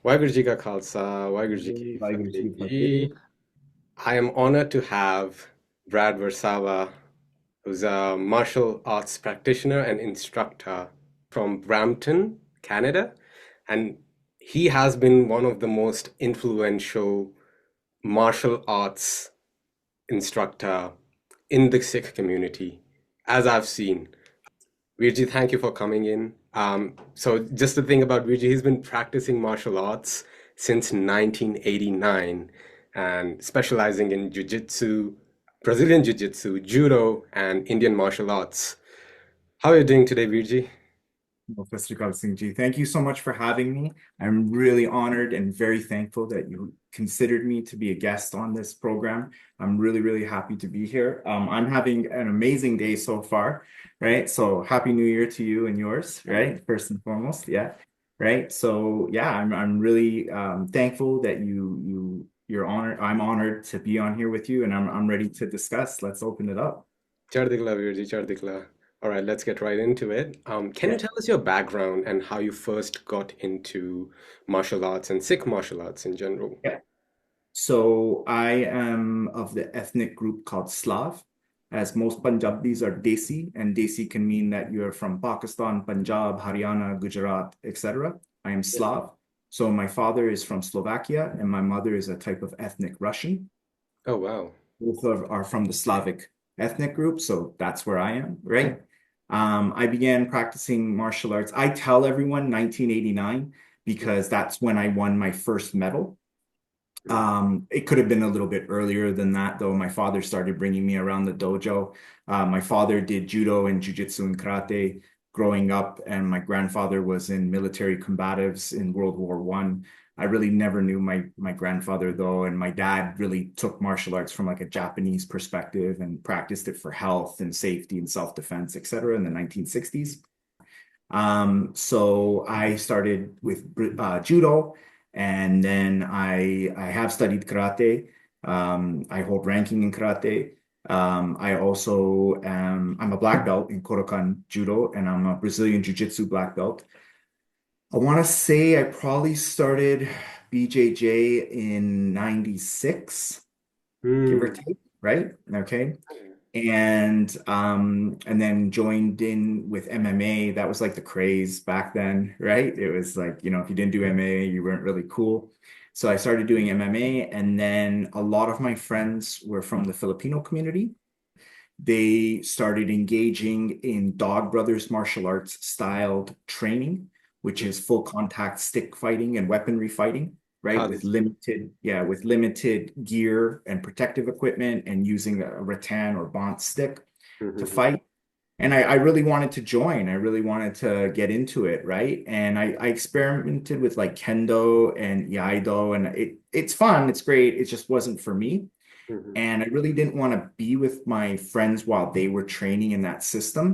Waheguru Ji Ka Khalsa, Waheguru Ji Ki Waheguru ji Fateh Ki Ji. Fateh. I am honored to have Brad Varsava, who's a martial arts practitioner and instructor from Brampton, Canada. And he has been one of the most influential martial arts instructor in the Sikh community, as I've seen. Virji, thank you for coming in. So just the thing about Virji, he's been practicing martial arts since 1989 and specializing in Jiu-Jitsu, Brazilian Jiu-Jitsu, Judo, and Indian martial arts. How are you doing today, Virji? Well, Sat Sri Akal Singh Ji. Thank you so much for having me. I'm really honored and very thankful that you considered me to be a guest on this program. I'm really, really happy to be here. I'm having an amazing day so far, right? So happy New Year to you and yours, right? First and foremost, yeah, right. So yeah, I'm really thankful that you're honored. I'm honored to be on here with you, and I'm ready to discuss. Let's open it up. Chardikla, Virji, Chardikla. All right, let's get right into it. Can you Yeah. tell us your background and how you first got into martial arts and Sikh martial arts in general? Yeah. So I am of the ethnic group called Slav, as most Punjabis are Desi, and Desi can mean that you're from Pakistan, Punjab, Haryana, Gujarat, etc. I am Yeah. Slav. So my father is from Slovakia, and my mother is a type of ethnic Russian. Oh, wow. Are from the Slavic ethnic group, so that's where I am, right? I began practicing martial arts. I tell everyone 1989 because that's when I won my first medal. Mhm. It could have been a little bit earlier than that, though. My father started bringing me around the dojo. My father did judo and jiu-jitsu and karate growing up, and my grandfather was in military combatives in World War One. I really never knew my grandfather though, and my dad really took martial arts from like a Japanese perspective and practiced it for health and safety and self-defense, etc. in the 1960s. So I started with judo, and then I have studied karate. I hold ranking in karate. I also am I'm a black belt in Kodokan Judo, and I'm a Brazilian Jiu-Jitsu black belt. I want to say I probably started BJJ in 96, give or Mm. take, right? Okay. And then joined in with MMA. That was like the craze back then, right? It was like, if you didn't do MMA, you weren't really cool. So I started doing MMA, and then a lot of my friends were from the Filipino community. They started engaging in Dog Brothers martial arts styled training, which is full contact stick fighting and weaponry fighting, right? Ah, With this. limited gear and protective equipment and using a rattan or bont stick to Mhm. fight. And I really wanted to join. I really wanted to get into it, right? And I experimented with like kendo and iaido, and it's fun, it's great. It just wasn't for me. Mhm. And I really didn't want to be with my friends while they were training in that system.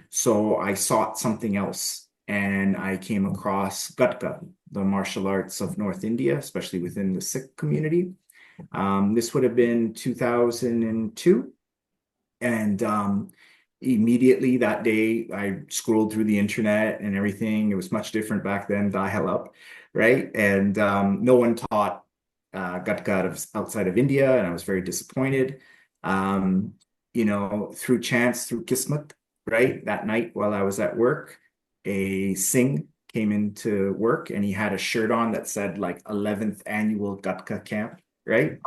So I sought something else. And I came across Gatka, the martial arts of North India, especially within the Sikh community. This would have been 2002. And immediately that day, I scrolled through the internet and everything. It was much different back then, dial-up, right? And no one taught Gatka outside of India, and I was very disappointed. Um, through chance, through Kismet, right? That night while I was at work, a Singh came into work and he had a shirt on that said like 11th annual Gatka camp, right?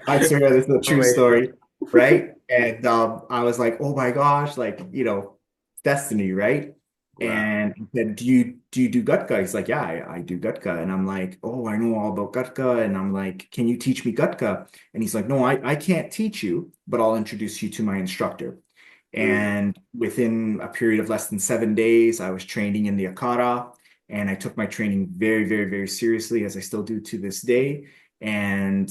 I swear this is a true Amazing. story, right? And I was like, oh my gosh, like, destiny, right? Wow. And he said, do you do Gatka? He's like, yeah, I do Gatka. And I'm like, oh, I know all about Gatka. And I'm like, can you teach me Gatka? And he's like, no, I can't teach you, but I'll introduce you to my instructor. Mm. And within a period of less than 7 days, I was training in the Akara, and I took my training very, very, very seriously, as I still do to this day. And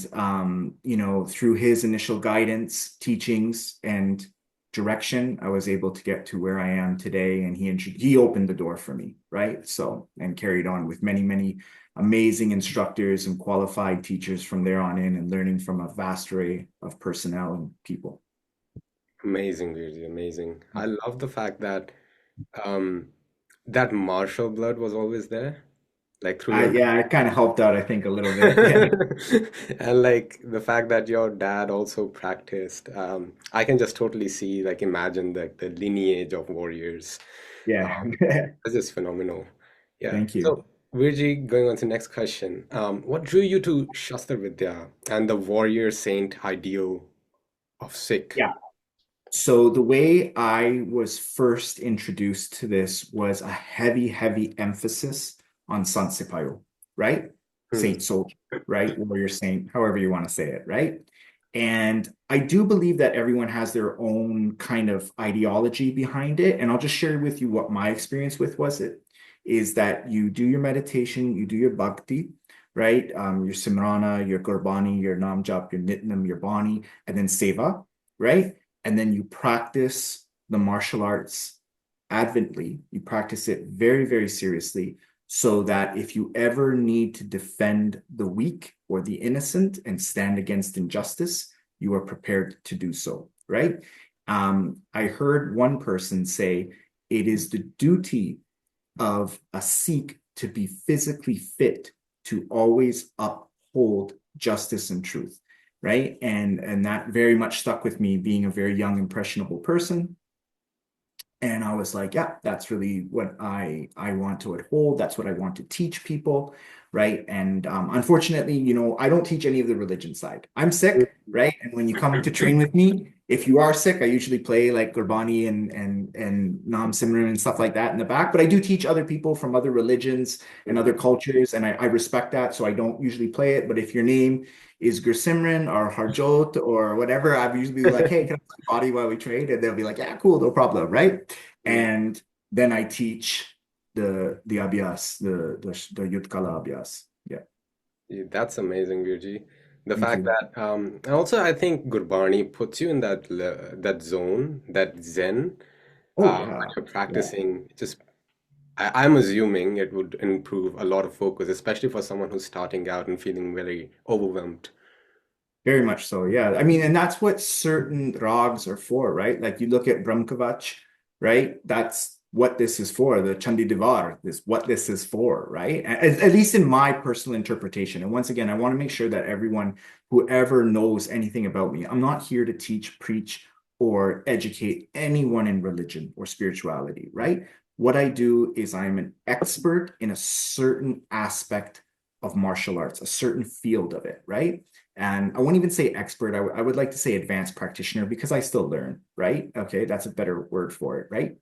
through his initial guidance, teachings, and direction, I was able to get to where I am today. And he opened the door for me, right? So, and carried on with many, many amazing instructors and qualified teachers from there on in, and learning from a vast array of personnel and people. Amazing, Virji, amazing. I love the fact that um that martial blood was always there. like through your Yeah, it kind of helped out, I think, a little bit. Yeah. and like the fact that your dad also practiced, I can just totally see, like, imagine the lineage of warriors. Yeah. Um, that's just phenomenal. Yeah. Thank you. So, Virji, going on to the next question. What drew you to Shastar Vidya and the warrior saint ideal of Sikh? Yeah. So the way I was first introduced to this was a heavy, heavy emphasis on San Sipayo, right? Hmm. Saint soldier, right? Warrior saint, however you want to say it, right? And I do believe that everyone has their own kind of ideology behind it. And I'll just share with you what my experience with was it is that you do your meditation, you do your bhakti, right? Your Simrana, your Gurbani, your Nam Jap, your Nitnam, your Bani, and then Seva, right? And then you practice the martial arts advently. You practice it very, very seriously so that if you ever need to defend the weak or the innocent and stand against injustice, you are prepared to do so, right? I heard one person say it is the duty of a Sikh to be physically fit to always uphold justice and truth, right? And that very much stuck with me being a very young, impressionable person. And I was like, yeah, that's really what I want to uphold. That's what I want to teach people, right? And unfortunately, I don't teach any of the religion side. I'm Sikh, right? And when you come to train with me, if you are Sikh, I usually play like Gurbani and Nam Simran and stuff like that in the back. But I do teach other people from other religions and other cultures, and I respect that. So I don't usually play it. But if your name is Gursimran or Harjot or whatever, I'm usually like, hey, can I play body while we trade? And they'll be like, yeah, cool, no problem, right? And then I teach the abhyas, the Yutkala abhyas. Yeah, Yeah, that's amazing, Virji. The thank fact you. that and also I think Gurbani puts you in that zone, that zen, Oh when yeah, you're yeah. practicing. Just I'm assuming it would improve a lot of focus, especially for someone who's starting out and feeling very overwhelmed. Very much so, yeah. I mean, and that's what certain rags are for, right? Like you look at Brahmkavach, right? That's what this is for. The Chandi Divar is what this is for, right? At least in my personal interpretation. And once again, I want to make sure that everyone, whoever knows anything about me, I'm not here to teach, preach, or educate anyone in religion or spirituality, right? What I do is I'm an expert in a certain aspect of martial arts, a certain field of it, right? And I won't even say expert. I would like to say advanced practitioner because I still learn, right? Okay, that's a better word for it, right?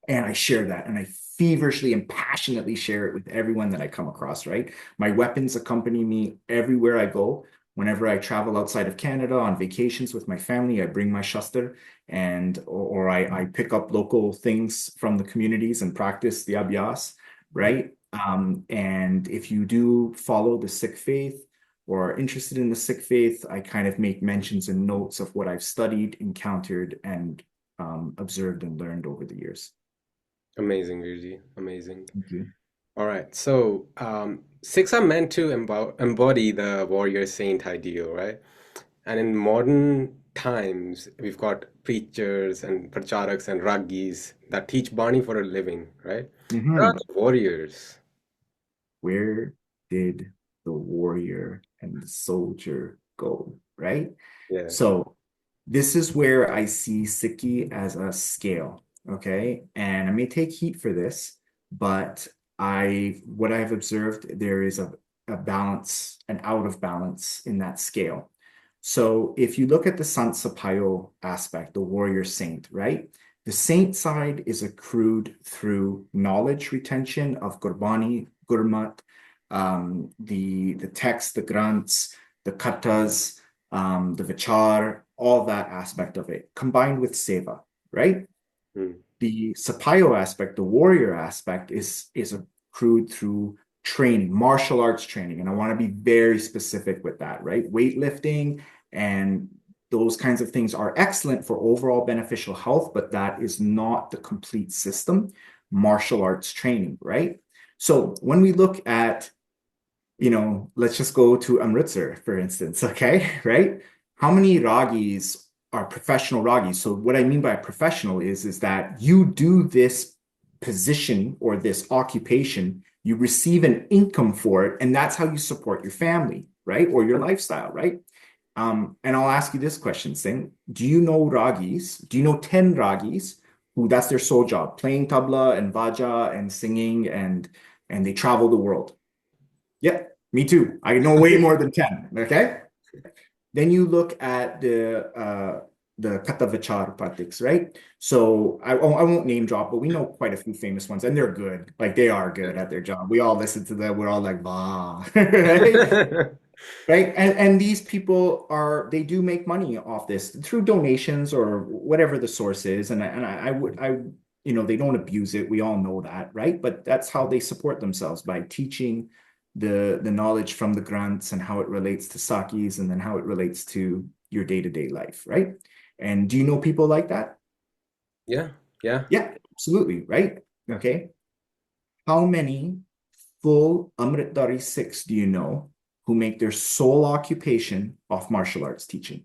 And I share that and I feverishly and passionately share it with everyone that I come across, right? My weapons accompany me everywhere I go. Whenever I travel outside of Canada on vacations with my family, I bring my Shastar and or I pick up local things from the communities and practice the abhyas, right? And if you do follow the Sikh faith or are interested in the Sikh faith, I kind of make mentions and notes of what I've studied, encountered, and observed and learned over the years. Amazing, Virji. Amazing. Thank you. All right. So, Sikhs are meant to embody the warrior saint ideal, right? And in modern times, we've got preachers and pracharaks and raggis that teach Bani for a living, right? What are Mhm. the warriors? Where did the warrior and the soldier go, right? Yeah. So this is where I see Sikhi as a scale, okay? And I may take heat for this, but what I've observed, there is a balance, an out of balance in that scale. So if you look at the Sant Sapayo aspect, the warrior saint, right? The saint side is accrued through knowledge retention of Gurbani, Gurmat, the text, the grants, the katas, the Vichaar, all that aspect of it, combined with seva, right? Hmm. The Sapayo aspect, the warrior aspect, is accrued through training, martial arts training. And I want to be very specific with that, right? Weightlifting and those kinds of things are excellent for overall beneficial health, but that is not the complete system. Martial arts training, right? So when we look at, let's just go to Amritsar, for instance, okay, right? How many ragis are professional ragis? So what I mean by professional is that you do this position or this occupation You receive an income for it, and that's how you support your family, right? Or your lifestyle, right? And I'll ask you this question, Singh. Do you know ragis? Do you know 10 ragis who that's their sole job, playing tabla and vaja and singing and they travel the world? Yeah, me too. I know way more than 10. Okay. Then you look at the Kata Vichaar practice, right? So I won't name drop, but we know quite a few famous ones, and they're good. Like they are good at their job. We all listen to them. We're all like, bah, right? Right. And these people are they do make money off this through donations or whatever the source is. And I would they don't abuse it. We all know that, right? But that's how they support themselves by teaching the knowledge from the grants and how it relates to sakis and then how it relates to your day-to-day life, right? And do you know people like that? Yeah, yeah. Yeah, absolutely, right? Okay. How many full Amritdhari Sikhs do you know who make their sole occupation off martial arts teaching?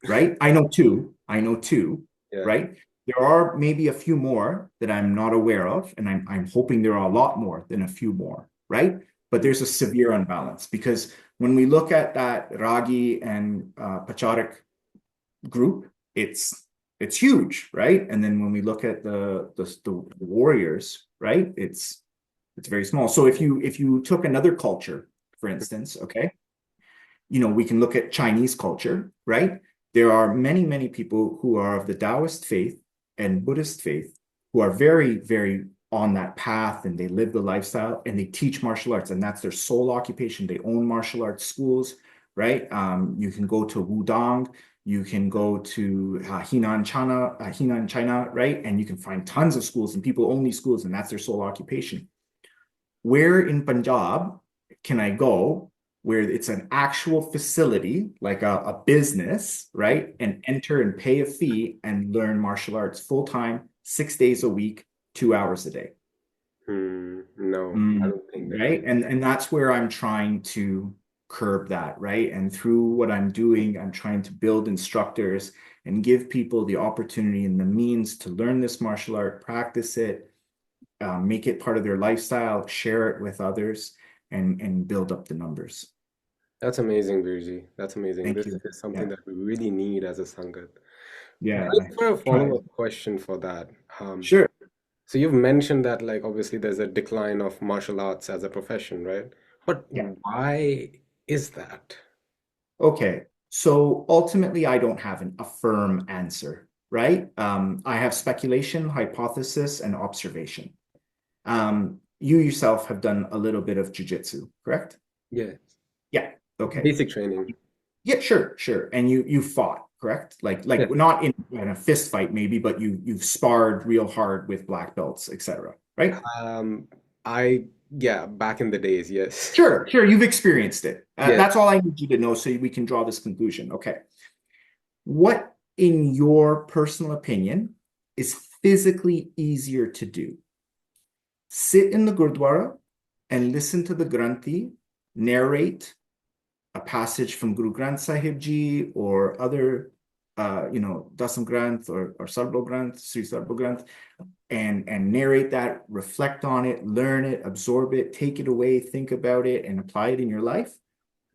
Right? I know two. I know two, Yeah. right? There are maybe a few more that I'm not aware of, and I'm hoping there are a lot more than a few more, right? But there's a severe unbalance because when we look at that Ragi and Pacharak group, it's huge, right? And then when we look at the warriors, right, it's very small. So if you took another culture, for instance, okay, we can look at Chinese culture, right? There are many, many people who are of the Taoist faith and Buddhist faith who are very, very on that path and they live the lifestyle and they teach martial arts and that's their sole occupation. They own martial arts schools, right? You can go to Wudang, you can go to Henan, China, right? And you can find tons of schools and people own these schools and that's their sole occupation. Where in Punjab can I go where it's an actual facility, like a business, right? And enter and pay a fee and learn martial arts full time, 6 days a week, 2 hours a day. No, I don't think there is. Right. And that's where I'm trying to curb that, right? And through what I'm doing, I'm trying to build instructors and give people the opportunity and the means to learn this martial art, practice it, make it part of their lifestyle, share it with others, and build up the numbers. That's amazing, Virji. That's amazing. Thank This you. is something Yeah. that we really need as a Sangat. Yeah. Just for a Try. follow-up question for that. Sure. So you've mentioned that like obviously there's a decline of martial arts as a profession, right? But Yeah. why is that? Okay. So ultimately, I don't have a firm answer, right? I have speculation, hypothesis, and observation. You yourself have done a little bit of jujitsu, correct? Yeah, Yeah. Okay. basic training. Yeah, sure, sure. And you fought, correct? Like Yeah. not in a fist fight maybe, but you've sparred real hard with black belts, etc. Right? Um, I yeah, back in the days, yes. Sure, sure. You've experienced it. Yes. That's all I need you to know so we can draw this conclusion. Okay. What, in your personal opinion, is physically easier to do? Sit in the Gurdwara and listen to the Granthi narrate a passage from Guru Granth Sahib Ji or other, Dasam Granth or Sarb Granth, Sri Sarb Granth, and narrate that, reflect on it, learn it, absorb it, take it away, think about it, and apply it in your life,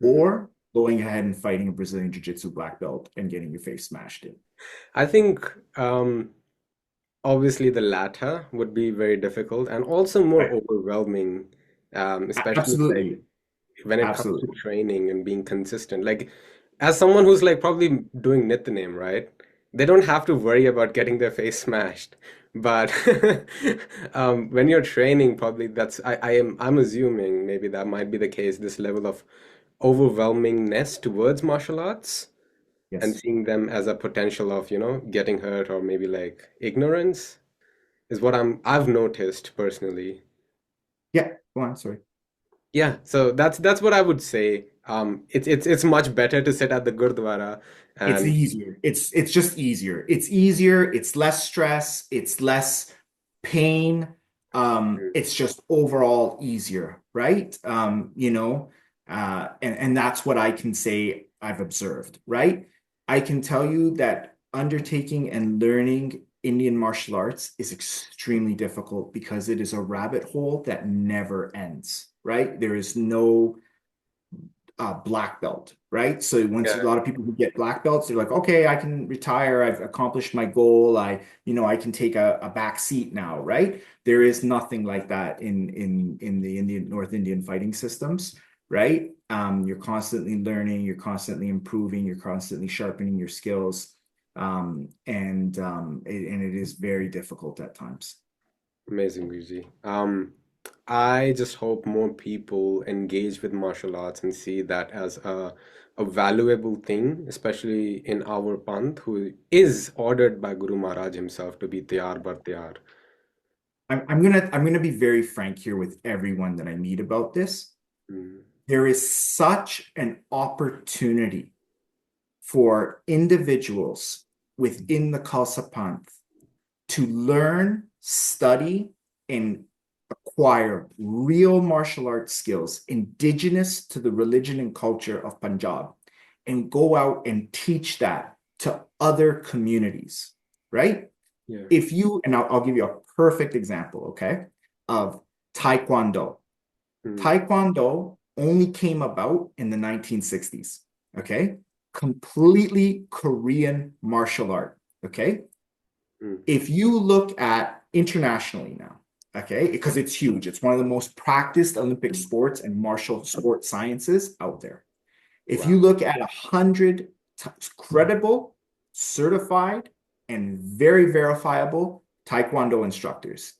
Mhm. or going ahead and fighting a Brazilian Jiu-Jitsu black belt and getting your face smashed in. I think obviously the latter would be very difficult and also more Right. overwhelming, especially like Absolutely. when it comes to Absolutely. training and being consistent. Like, as someone who's like probably doing Nityanem, right? They don't have to worry about getting their face smashed. But when you're training, probably I'm assuming maybe that might be the case, this level of overwhelmingness towards martial arts and Yes. seeing them as a potential of, getting hurt or maybe like ignorance is what I've noticed personally. Yeah. Go on. Sorry. Yeah, so that's what I would say. It's much better to sit at the Gurdwara It's and easier. It's just easier. It's easier. It's less stress. It's less pain. It's just overall easier, right? And that's what I can say I've observed, right? I can tell you that undertaking and learning Indian martial arts is extremely difficult because it is a rabbit hole that never ends, right? There is no black belt, right? So once a Yeah, lot of people who get black belts, they're like, okay, I can retire. I've accomplished my goal. I can take a back seat now, right? There is nothing like that in the Indian North Indian fighting systems, right? You're constantly learning, you're constantly improving, you're constantly sharpening your skills, and it is very difficult at times. amazing, Vijay. I just hope more people engage with martial arts and see that as a valuable thing, especially in our Panth, who is ordered by Guru Maharaj himself to be Tayar Bar Tayar. I'm gonna be very frank here with everyone that I meet about this. Mm, There is such an opportunity for individuals within the Khalsa Panth to learn, study, and acquire real martial arts skills indigenous to the religion and culture of Punjab and go out and teach that to other communities, right? yeah. I'll give you a perfect example, okay, of Taekwondo. Mm, Taekwondo only came about in the 1960s, okay? Completely Korean martial art, okay? mm, If you look at internationally now, okay, because it's huge, it's one of the most practiced Olympic sports and martial sport sciences out there. If you wow. look at 100 credible, certified, and very verifiable Taekwondo instructors,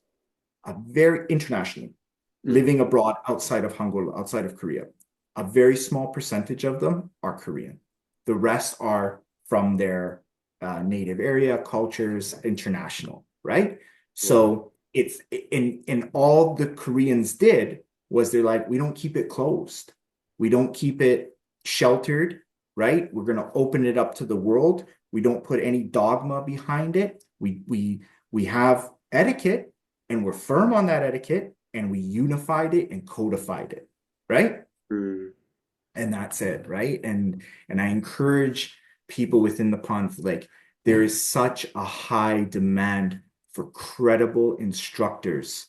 very internationally, Mm, living abroad outside of Hangul, outside of Korea. A very small percentage of them are Korean. The rest are from their native area, cultures, international, right? wow. So it's in all the Koreans did was they're like, we don't keep it closed. We don't keep it sheltered, right? We're going to open it up to the world. We don't put any dogma behind it. We have etiquette, and we're firm on that etiquette, and we unified it and codified it, right? Mm, And that's it, right? And I encourage people within the pond, like there is such a high demand for credible instructors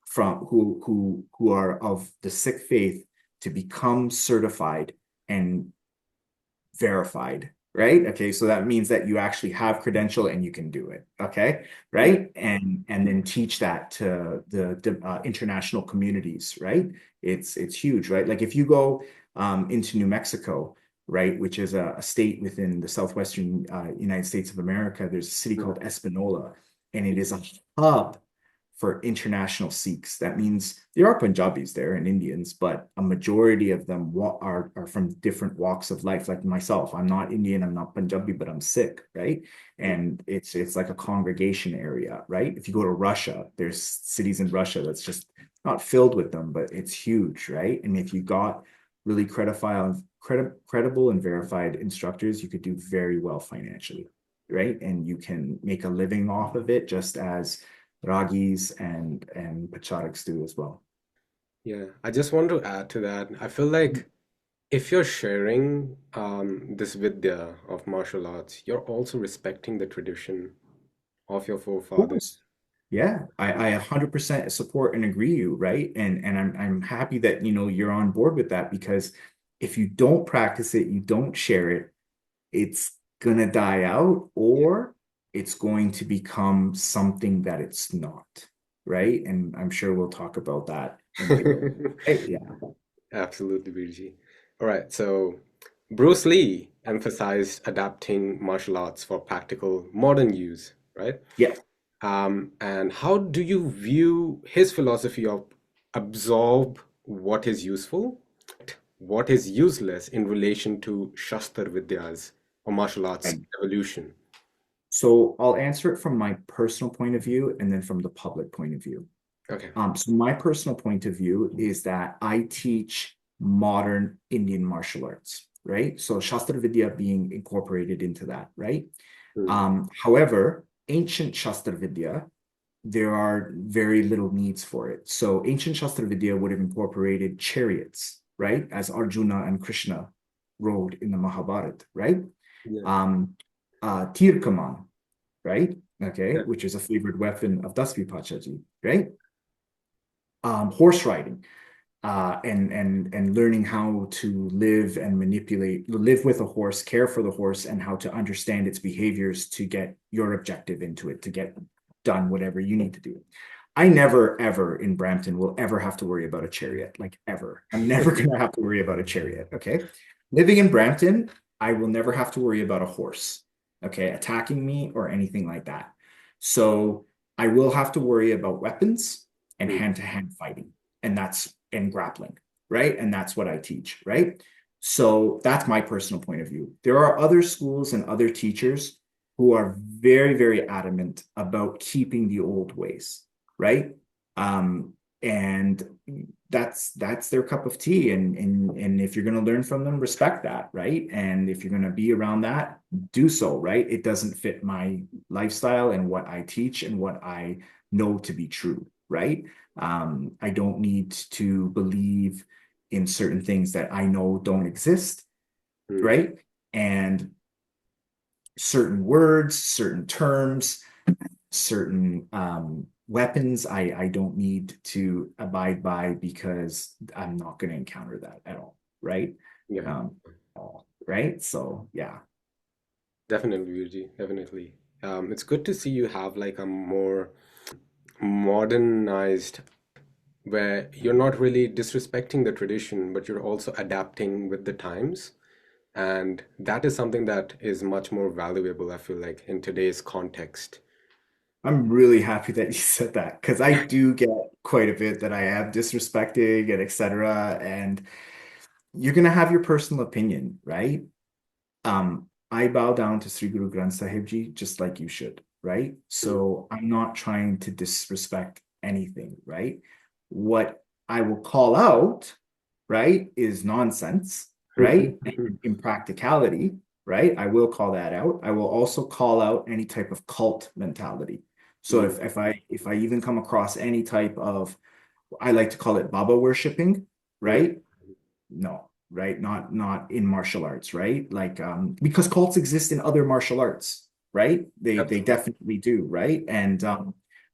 from who are of the Sikh faith to become certified and verified, right? Okay, so that means that you actually have credential and you can do it. Okay, yeah. right? And then teach that to the international communities, right? It's huge, right? Like if you go into New Mexico, right, which is a state within the southwestern United States of America, there's a city Mm, called Espanola, and it is a hub for international Sikhs. That means there are Punjabis there and Indians, but a majority of them are from different walks of life. Like myself, I'm not Indian, I'm not Punjabi, but I'm Sikh, right? mm, And it's like a congregation area, right? If you go to Russia, there's cities in Russia that's just not filled with them, but it's huge, right? And if you got really credible and verified instructors, you could do very well financially, right? And you can make a living off of it, just as Ragis and Pachariks do as well. yeah. I just want to add to that. I feel like if you're sharing this vidya of martial arts, you're also respecting the tradition of your Of forefathers. course. Yeah, I 100% support and agree you, right? And I'm happy that you're on board with that, because if you don't practice it, you don't share it, it's gonna die out, Yeah. or it's going to become something that it's not, right? And I'm sure we'll talk about that in a bigger way. Right? Yeah. Absolutely, Virji. All right, so Bruce Lee emphasized adapting martial arts for practical modern use, right? Yeah. And how do you view his philosophy of absorb what is useful, what is useless in relation to Shastar Vidya's or martial arts Right. evolution? So I'll answer it from my personal point of view and then from the public point of view. Okay. So my personal point of view is that I teach modern Indian martial arts, right? So Shastra Vidya being incorporated into that, right? Mm, However, ancient Shastra Vidya, there are very little needs for it. So ancient Shastra Vidya would have incorporated chariots, right? As Arjuna and Krishna rode in the Mahabharata, right? yeah. Um, Tir Kaman, right? okay, Yeah. which is a favorite weapon of Daspi Pachaji, right? Horse riding, and learning how to live with a horse, care for the horse, and how to understand its behaviors to get your objective into it, to get done whatever you need to do. I never, ever in Brampton will ever have to worry about a chariot, like ever. I'm never going to have to worry about a chariot. Okay. Living in Brampton, I will never have to worry about a horse, okay, attacking me or anything like that. So I will have to worry about weapons and Mm, hand-to-hand fighting, and that's in grappling, right? And that's what I teach, right? So that's my personal point of view. There are other schools and other teachers who are very, very adamant about keeping the old ways, right? Um, and that's their cup of tea. And if you're going to learn from them, respect that, right? And if you're going to be around that, do so, right? It doesn't fit my lifestyle and what I teach and what I know to be true, right? I don't need to believe in certain things that I know don't exist, mm. right? And certain words, certain terms, certain weapons I don't need to abide by because I'm not going to encounter that at all, right? Yeah, Um, right? So yeah. definitely, Virji, definitely. It's good to see you have like a more modernized where you're not really disrespecting the tradition, but you're also adapting with the times. And that is something that is much more valuable, I feel like, in today's context. I'm really happy that you said that because I do get quite a bit that I am disrespecting and etc. And you're gonna have your personal opinion, right? I bow down to Sri Guru Granth Sahib Ji just like you should, right? Mm, So I'm not trying to disrespect anything, right? What I will call out, right, is nonsense, right? And impracticality, right? I will call that out. I will also call out any type of cult mentality. So mm, if I even come across any type of, I like to call it Baba worshipping, mm. right? No, right? Not in martial arts, right? Like because cults exist in other martial arts, right? They Absolutely. definitely do, right? And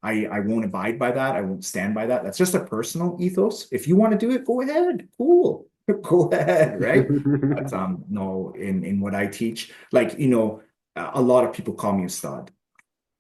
I won't abide by that. I won't stand by that. That's just a personal ethos. If you want to do it, go ahead. Cool. Go ahead, right? But no, in what I teach, like a lot of people call me Ustad.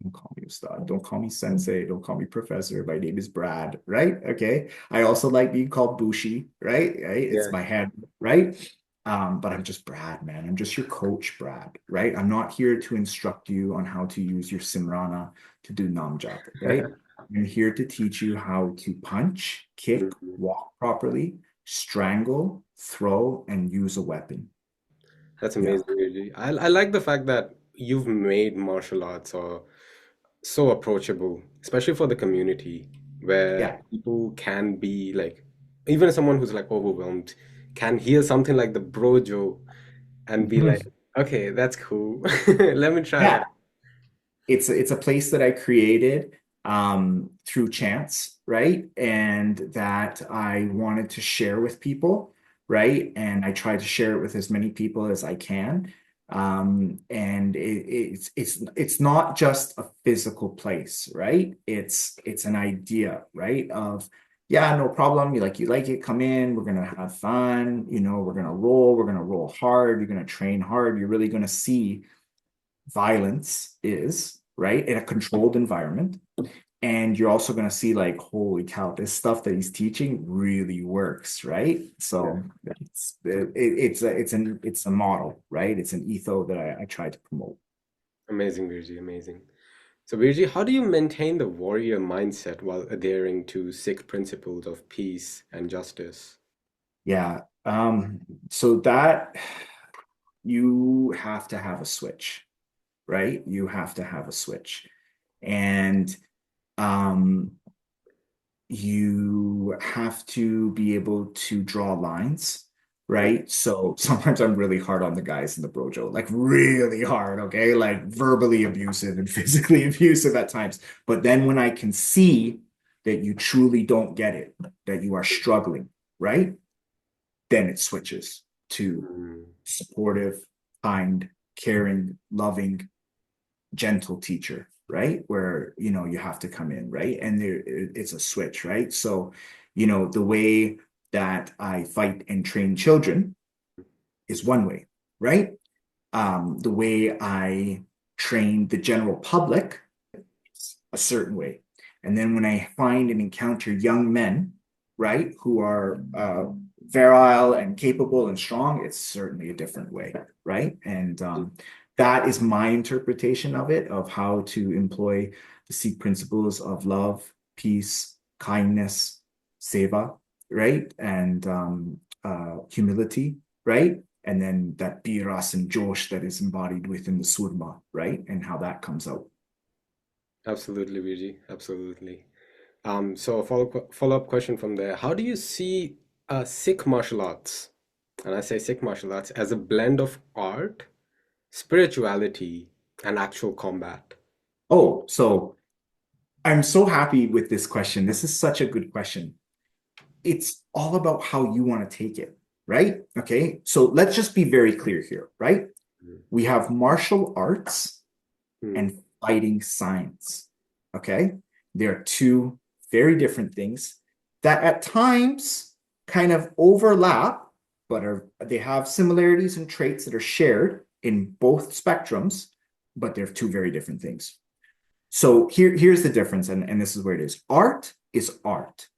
Don't call me Ustad. Don't call me Sensei. Don't call me Professor. My name is Brad, right? Okay. I also like being called Bushi, right? Right? It's Yeah. my hand, right? But I'm just Brad, man. I'm just your coach, Brad, right? I'm not here to instruct you on how to use your Simrana to do Namjap, right? I'm here to teach you how to punch, kick, Mhm. walk properly, strangle, throw, and use a weapon. That's Yeah. amazing, really. I like the fact that you've made martial arts so approachable, especially for the community, where Yeah. people can be like, even someone who's like overwhelmed can hear something like the brojo and be like, okay, that's cool. Let me try that. Yeah. It's a place that I created through chance, right? And that I wanted to share with people, right? And I try to share it with as many people as I can. And it's not just a physical place, right? It's an idea, right? Of yeah, no problem. You like it, come in, we're gonna have fun, we're gonna roll hard, you're gonna train hard, you're really gonna see violence is, right? In a controlled environment. And you're also going to see like, holy cow, this stuff that he's teaching really works, right? Yeah. So it's a model, right? It's an ethos that I try to promote. Amazing, Virji, amazing. So, Virji, how do you maintain the warrior mindset while adhering to Sikh principles of peace and justice? Yeah. So that you have to have a switch, right? You have to have a switch. And um you have to be able to draw lines, Mm, right? So sometimes I'm really hard on the guys in the brojo, like really hard, okay? Like verbally abusive and physically abusive at times. But then when I can see that you truly don't get it, that you are struggling, right? Then it switches to mm, supportive, kind, caring, loving, gentle teacher, right? Where, you have to come in, right? And it's a switch, right? So, the way that I fight and train children is one way, right? The way I train the general public is a certain way. And then when I find and encounter young men, right, who are virile and capable and strong, it's certainly a different way, right? And that is my interpretation of it, of how to employ the Sikh principles of love, peace, kindness, seva, right? And humility, right? And then that biras and josh that is embodied within the surma, right? And how that comes out. Absolutely, Virji. Absolutely. So a follow-up question from there. How do you see Sikh martial arts, and I say Sikh martial arts, as a blend of art, spirituality, and actual combat? Oh, so I'm so happy with this question. This is such a good question. It's all about how you want to take it, right? Okay. So let's just be very clear here, right? We have martial arts Mm, and fighting science. Okay. They're two very different things that at times kind of overlap, but they have similarities and traits that are shared in both spectrums, but they're two very different things. So here's the difference, and this is where it is. Art is art.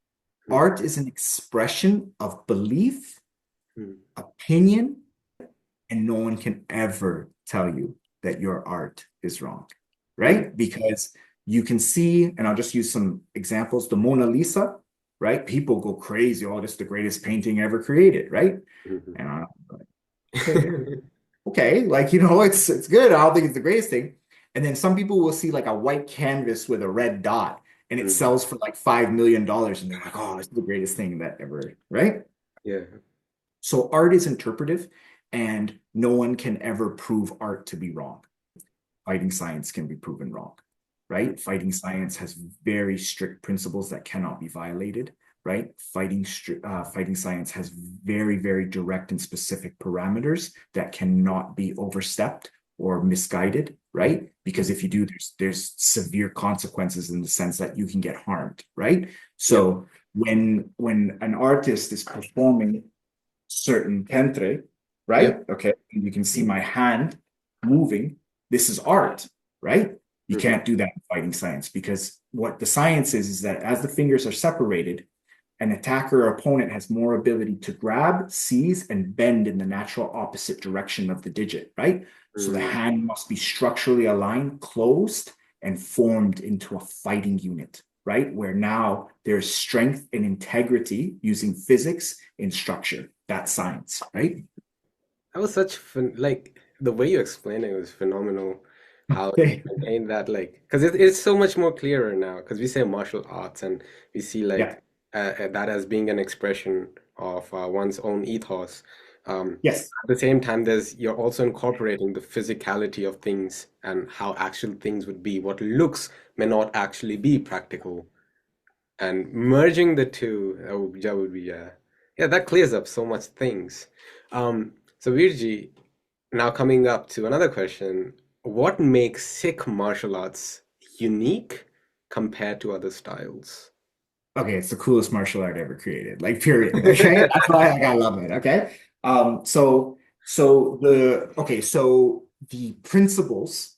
mm, Art is an expression of belief, mm, opinion, and no one can ever tell you that your art is wrong, mm, right? Because you can see, and I'll just use some examples, the Mona Lisa, right? People go crazy, oh, this is the greatest painting ever created, right? mm. And I'm like, okay, okay, like it's good. I don't think it's the greatest thing. And then some people will see like a white canvas with a red dot, and it Mm, sells for like $5 million, and they're like, "Oh, it's the greatest thing that ever," right? yeah. So art is interpretive, and no one can ever prove art to be wrong. Fighting science can be proven wrong, Mm, right? Fighting science has very strict principles that cannot be violated, right? Fighting science has very, very direct and specific parameters that cannot be overstepped or misguided, right? Because mm. if you do, there's severe consequences in the sense that you can get harmed, right? Yep. So when an artist is performing certain kentre, right? Yep. Okay, and you can see my hand moving. This is art, right? You Hmm. can't do that in fighting science because what the science is that as the fingers are separated, an attacker or opponent has more ability to grab, seize, and bend in the natural opposite direction of the digit, right? So the Mm. hand must be structurally aligned, closed, and formed into a fighting unit, right? Where now there's strength and integrity using physics in structure. That's science, right? That was such fun, like the way you explained it was phenomenal. How you Okay. maintain that, like, because it's so much more clearer now. Because we say martial arts and we see Yeah. like that as being an expression of one's own ethos. Yes. At the same time, you're also incorporating the physicality of things and how actual things would be. What looks may not actually be practical, and merging the two, that would be yeah, that clears up so much things. So Virji, now coming up to another question, what makes Sikh martial arts unique compared to other styles? Okay, it's the coolest martial art ever created. Like, period. Okay. That's why I love it. Okay. So the principles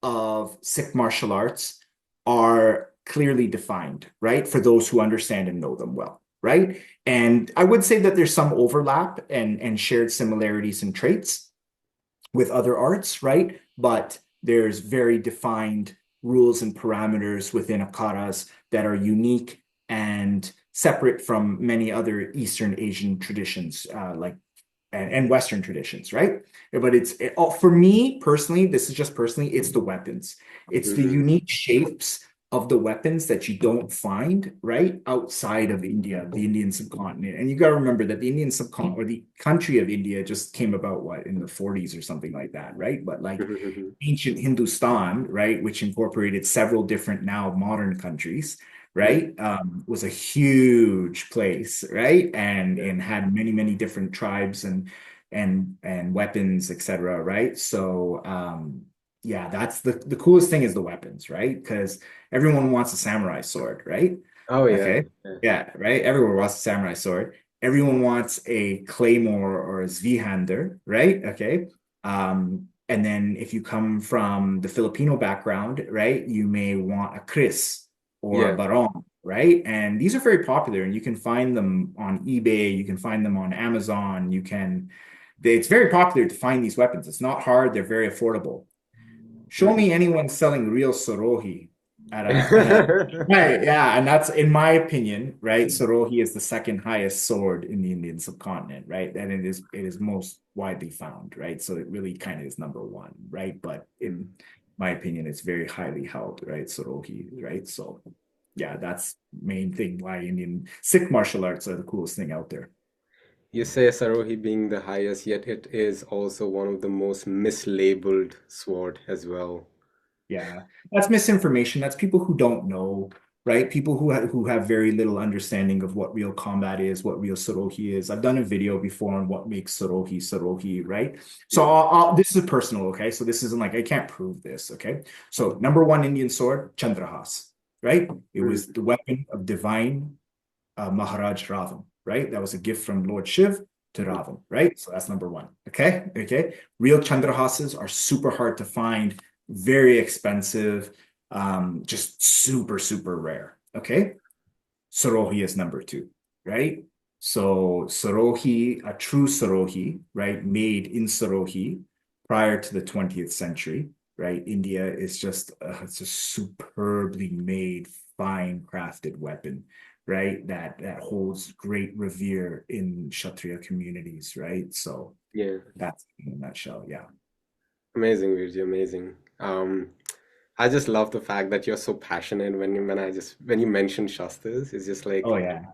of Sikh martial arts are clearly defined, right? For those who understand and know them well, right? And I would say that there's some overlap and shared similarities and traits with other arts, right? But there's very defined rules and parameters within akaras that are unique and separate from many other Eastern Asian traditions, like and Western traditions, right? But for me personally, this is just personally, it's the weapons. It's the Hmm. unique shapes of the weapons that you don't find right outside of India, the Indian subcontinent. And you got to remember that the Indian subcontinent or the country of India just came about what in the 40s or something like that, right? But like ancient Hindustan, right, which incorporated several different now modern countries, Yeah, right, was a huge place, right, and yeah. had many many different tribes and weapons, etc. Right, so Yeah, that's the coolest thing is the weapons, right? Because everyone wants a samurai sword, right? Oh yeah. Okay. Yeah. Yeah, right. Everyone wants a samurai sword. Everyone wants a claymore or a Zweihander, right? Okay. And then if you come from the Filipino background, right, you may want a Kris or a Yeah. Barong, right? And these are very popular, and you can find them on eBay, you can find them on Amazon, it's very popular to find these weapons. It's not hard, they're very affordable. Show Mhm. me anyone selling real Sorohi at a right, yeah, and that's in my opinion, right? Sorohi is the second highest sword in the Indian subcontinent, right? And it is most widely found, right? So it really kind of is number one, right? But in my opinion, it's very highly held, right? Sorohi, right? So yeah, that's main thing why Indian Sikh martial arts are the coolest thing out there. You say Sarohi being the highest, yet it is also one of the most mislabeled sword as well. Yeah, that's misinformation. That's people who don't know, right? People who have very little understanding of what real combat is, what real Sarohi is. I've done a video before on what makes Sarohi Sarohi, right? So Yeah. this is personal, okay? So this isn't like I can't prove this, okay? So number one Indian sword, Chandrahas, right? It was Mm. the weapon of divine Maharaj Ravan, right? That was a gift from Lord Shiv to Ravan, right? So that's number one. Okay. Okay. Real Chandrahasas are super hard to find, very expensive, just super, super rare. Okay. Sarohi is number two, right? So Sarohi, a true Sarohi, right, made in Sarohi prior to the 20th century, right? India is just it's a superbly made, fine crafted weapon, right? That holds great revere in Kshatriya communities, right? So Yeah. that's in a nutshell, yeah. Amazing, Virji, amazing. I just love the fact that you're so passionate when you mention Shastras. It's just Oh like yeah,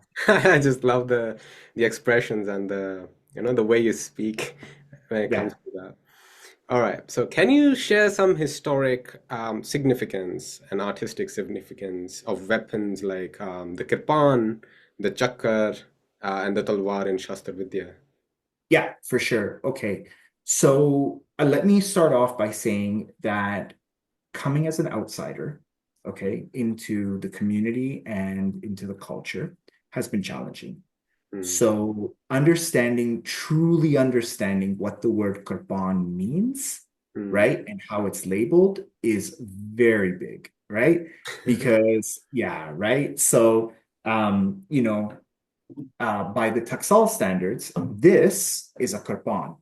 I just love the expressions and the way you speak when it comes yeah. to that. All right. So can you share some historic significance and artistic significance of weapons like the kirpan, the chakkar, and the talwar in Shastar Vidya? Yeah, for sure. Okay. So let me start off by saying that coming as an outsider, okay, into the community and into the culture has been challenging. Mm, So truly understanding what the word Kurban means, mm. right, and how it's labeled is very big, right? Because, yeah, right. So, by the Taxol standards, this is a Kurban.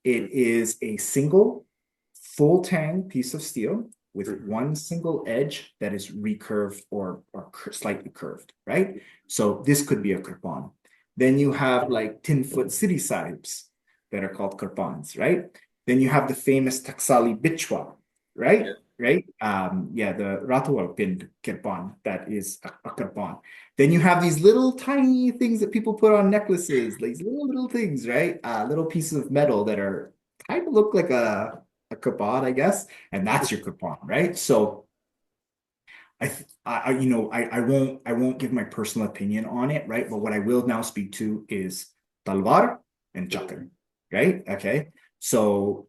It is a single full tang piece of steel with Mhm. one single edge that is recurved or slightly curved, right? So this could be a kirpan. Then you have like 10-foot city sahibs that are called kirpans, right? Then you have the famous Taksali Bichwa, Yeah. right? Right? Yeah, the Ratual pinned kirpan that is a kirpan. Then you have these little tiny things that people put on necklaces, these little things, right? Little pieces of metal that are kind of look like a coupon, I guess, and that's your coupon, right? So I won't give my personal opinion on it, right? But what I will now speak to is talwar and Mm, chakra, right? Okay, so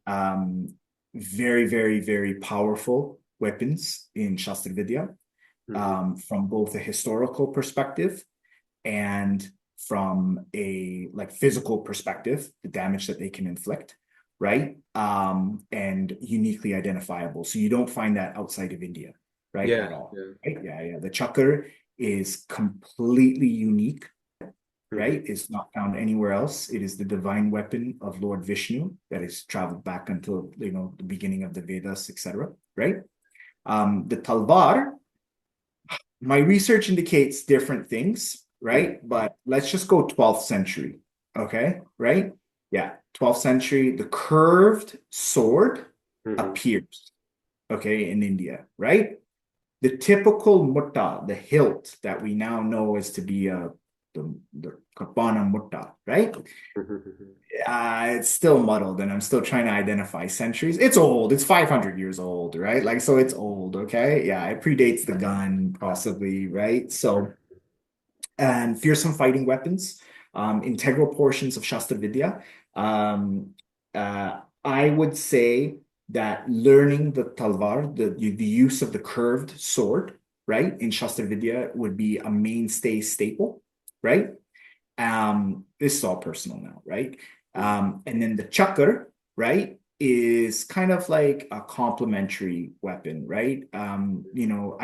very, very, very powerful weapons in Shastar Vidya, mhm. from both a historical perspective and from a like physical perspective, the damage that they can inflict, right? And uniquely identifiable. So you don't find that outside of India, right? Yeah. At all. Yeah. Right? Yeah, yeah. The chakra is completely unique, Mhm. right? It's not found anywhere else. It is the divine weapon of Lord Vishnu that has traveled back until the beginning of the Vedas, etc. Right? The talvar, my research indicates different things, Mm, right? But let's just go 12th century. Okay, right? Yeah, 12th century, the curved sword mhm. appears, okay, in India, right? The typical mutta, the hilt that we now know as to be the kapana mutta, right? Mhm. It's still muddled, and I'm still trying to identify centuries. It's old. It's 500 years old, right? Like, so it's old. Okay, yeah, it predates the gun, possibly, right? So, and fearsome fighting weapons, integral portions of Shastra Vidya. I would say. that learning the talvar, the use of the curved sword, right, in Shastar Vidya would be a mainstay staple, right? This is all personal now, right? And then the chakra, right, is kind of like a complementary weapon, right? I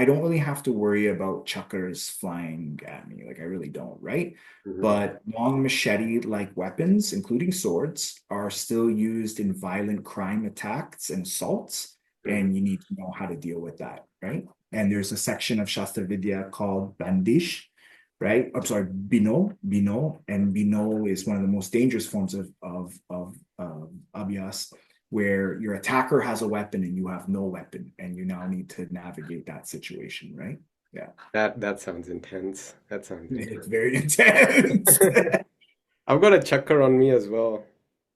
don't really have to worry about chakras flying at me, like I really don't, right? Mhm. But long machete-like weapons, including swords, are still used in violent crime attacks and assaults, Mhm. and you need to know how to deal with that, right? And there's a section of Shastra Vidya called Bandish, right? I'm sorry, Bino, and Bino is one of the most dangerous forms of Abhyas, where your attacker has a weapon and you have no weapon, and you now need to navigate that situation, right? Yeah, That sounds intense. That sounds it's intense. very intense. I've got a chucker on me as well.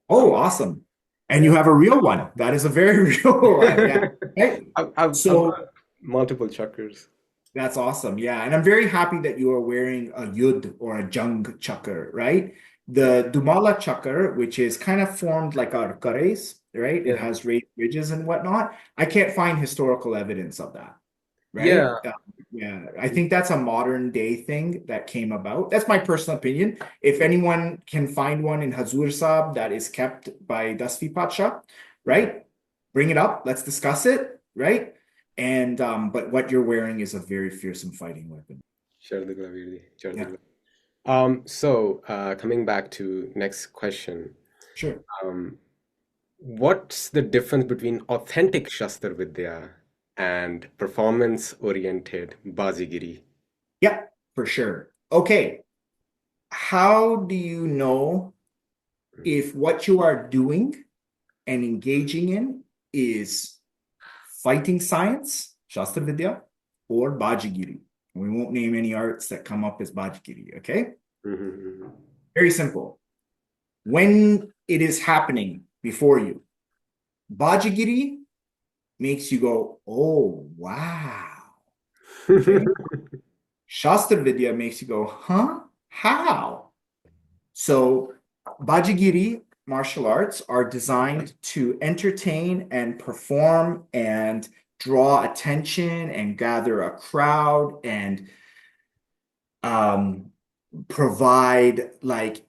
Oh, Um, awesome. And you yeah. have a real one. That is a very real one. Yeah. Right. I've got So multiple chuckers. that's awesome. Yeah. And I'm very happy that you are wearing a yud or a jung chakar, right? Yeah. The Dumala chakar, which is kind of formed like our kares, right? It Yeah. has raised ridges and whatnot. I can't find historical evidence of that, right? Yeah. Yeah, I think that's a modern day thing that came about. That's my personal opinion. If anyone can find one in Hazur Sab that is kept by Dasfi Pacha, Mhm. right? Bring it up. Let's discuss it, right? And but what you're wearing is a very fearsome fighting weapon. Shardigla Virdi, Yeah, Shardigla. Coming back to next question. sure. Um, what's the difference between authentic Shastar Vidya and performance-oriented Bazigiri? Yeah, for sure. Okay. How do you know if what you are doing and engaging in is fighting science, Shastra Vidya, or Bajigiri? We won't name any arts that come up as Bajigiri, okay? Mhm. Very simple. When it is happening before you, Bajigiri makes you go, oh, wow. Okay. Shastra Vidya makes you go, huh? How? So, Bajigiri martial arts are designed to entertain and perform and draw attention and gather a crowd and um, provide like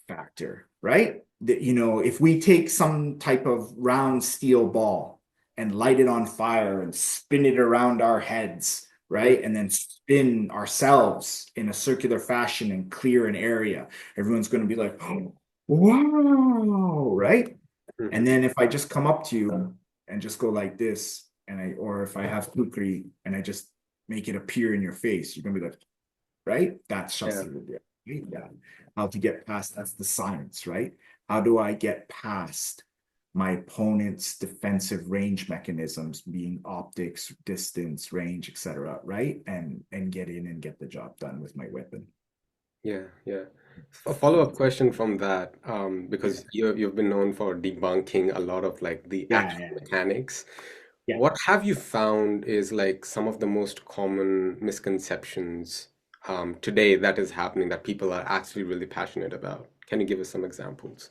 factor, right? That, if we take some type of round steel ball and light it on fire and spin it around our heads, right? And then spin ourselves in a circular fashion and clear an area, everyone's going to be like, oh, wow, right? And Mhm. then if I just come up to you and just go like this, or if I have kukri and I just make it appear in your face, you're gonna be like, right? That's Yeah. Shastra Vidya. Right? Yeah. How to get past, that's the science, right? How do I get past my opponent's defensive range mechanisms, being optics, distance, range, etc., right? And get in and get the job done with my weapon. Yeah, yeah. A follow-up Yeah. question from that, Yeah. because you've been known for debunking a lot of like the Yeah. actual Yeah. mechanics. Yeah. What have you found is like some of the most common misconceptions today that is happening that people are actually really passionate about? Can you give us some examples?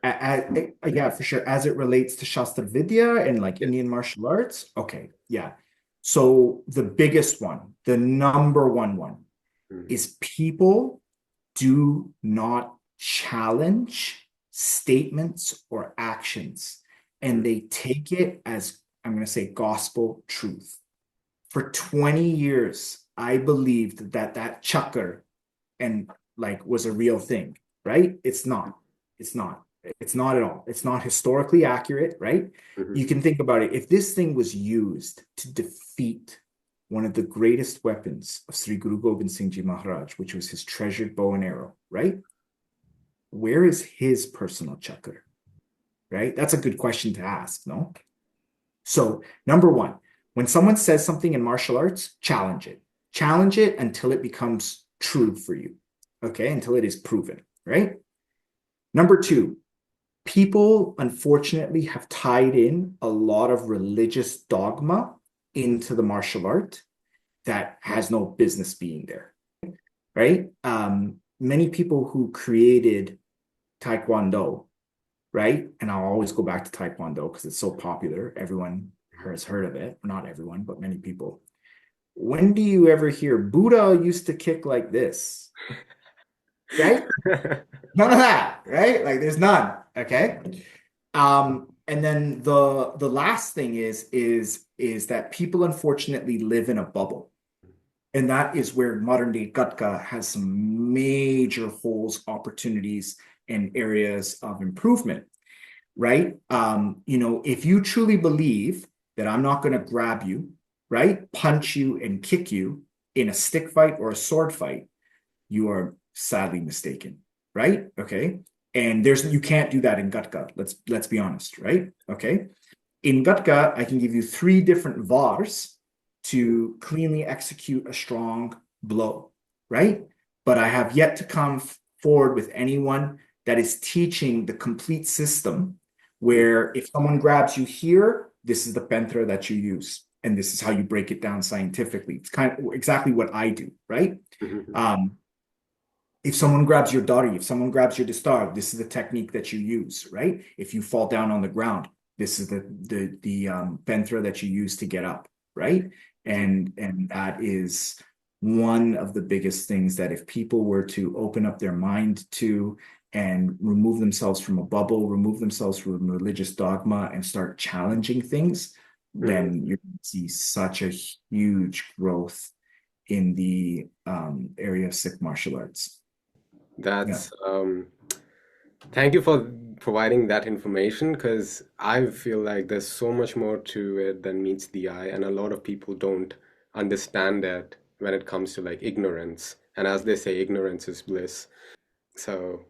Yeah, for sure. As it relates to Shastra Vidya and like Yeah. Indian martial arts. Okay. Yeah. So the biggest one, the number one Mm, is people do not challenge statements or actions, and mm, they take it as, I'm going to say, gospel truth. For 20 years, I believed that chucker and like was a real thing, right? It's not. It's not. It's not at all. It's not historically accurate, right? You mhm, can think about it. If this thing was used to defeat one of the greatest weapons of Sri Guru Gobind Singh Ji Maharaj, which was his treasured bow and arrow, right? Where is his personal chakra, right? That's a good question to ask, no? So, number one, when someone says something in martial arts, challenge it. Challenge it until it becomes true for you, okay? Until it is proven, right? Number two, people unfortunately have tied in a lot of religious dogma into the martial art that has no business being there, right? Many people who created Taekwondo right? And I'll always go back to Taekwondo because it's so popular. Everyone has heard of it. Not everyone, but many people. When do you ever hear Buddha used to kick like this? Right? None of that, right? Like there's none. Okay. And then the last thing is that people unfortunately live in a bubble. And that is where modern day Gatka has some major holes, opportunities, and areas of improvement, right? If you truly believe that I'm not going to grab you, right, punch you and kick you in a stick fight or a sword fight, you are sadly mistaken, right? Okay. And you can't do that in Gatka. Let's be honest, right? Okay. In Gatka, I can give you three different VARs to cleanly execute a strong blow, right? But I have yet to come forward with anyone that is teaching the complete system where if someone grabs you here, this is the pentra that you use. And this is how you break it down scientifically. It's kind of exactly what I do, right? Um, if someone grabs your daughter, if someone grabs your distar, this is the technique that you use, right? If you fall down on the ground, this is the pentra that you use to get up, right? And that is one of the biggest things that if people were to open up their mind to and remove themselves from a bubble, remove themselves from religious dogma and start challenging things, then you're going to see such a huge growth in the area of Sikh martial arts. Yeah. That's thank you for providing that information because I feel like there's so much more to it than meets the eye, and a lot of people don't understand it when it comes to like ignorance. And as they say, ignorance is bliss. So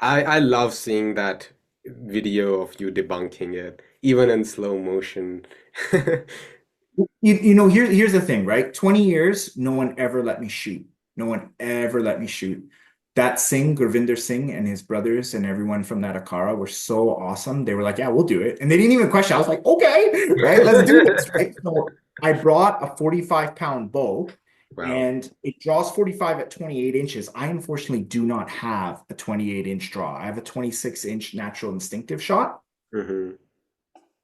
I love seeing that video of you debunking it, even in slow motion. Here's the thing, right? 20 years, no one ever let me shoot. No one ever let me shoot. That Singh, Gurvinder Singh, and his brothers and everyone from that Akara were so awesome. They were like, yeah, we'll do it. And they didn't even question. I was like, okay, right, let's do this, right? So I brought a 45-pound bow Wow. and it draws 45 at 28 inches. I unfortunately do not have a 28-inch draw. I have a 26-inch natural instinctive shot. Hmm.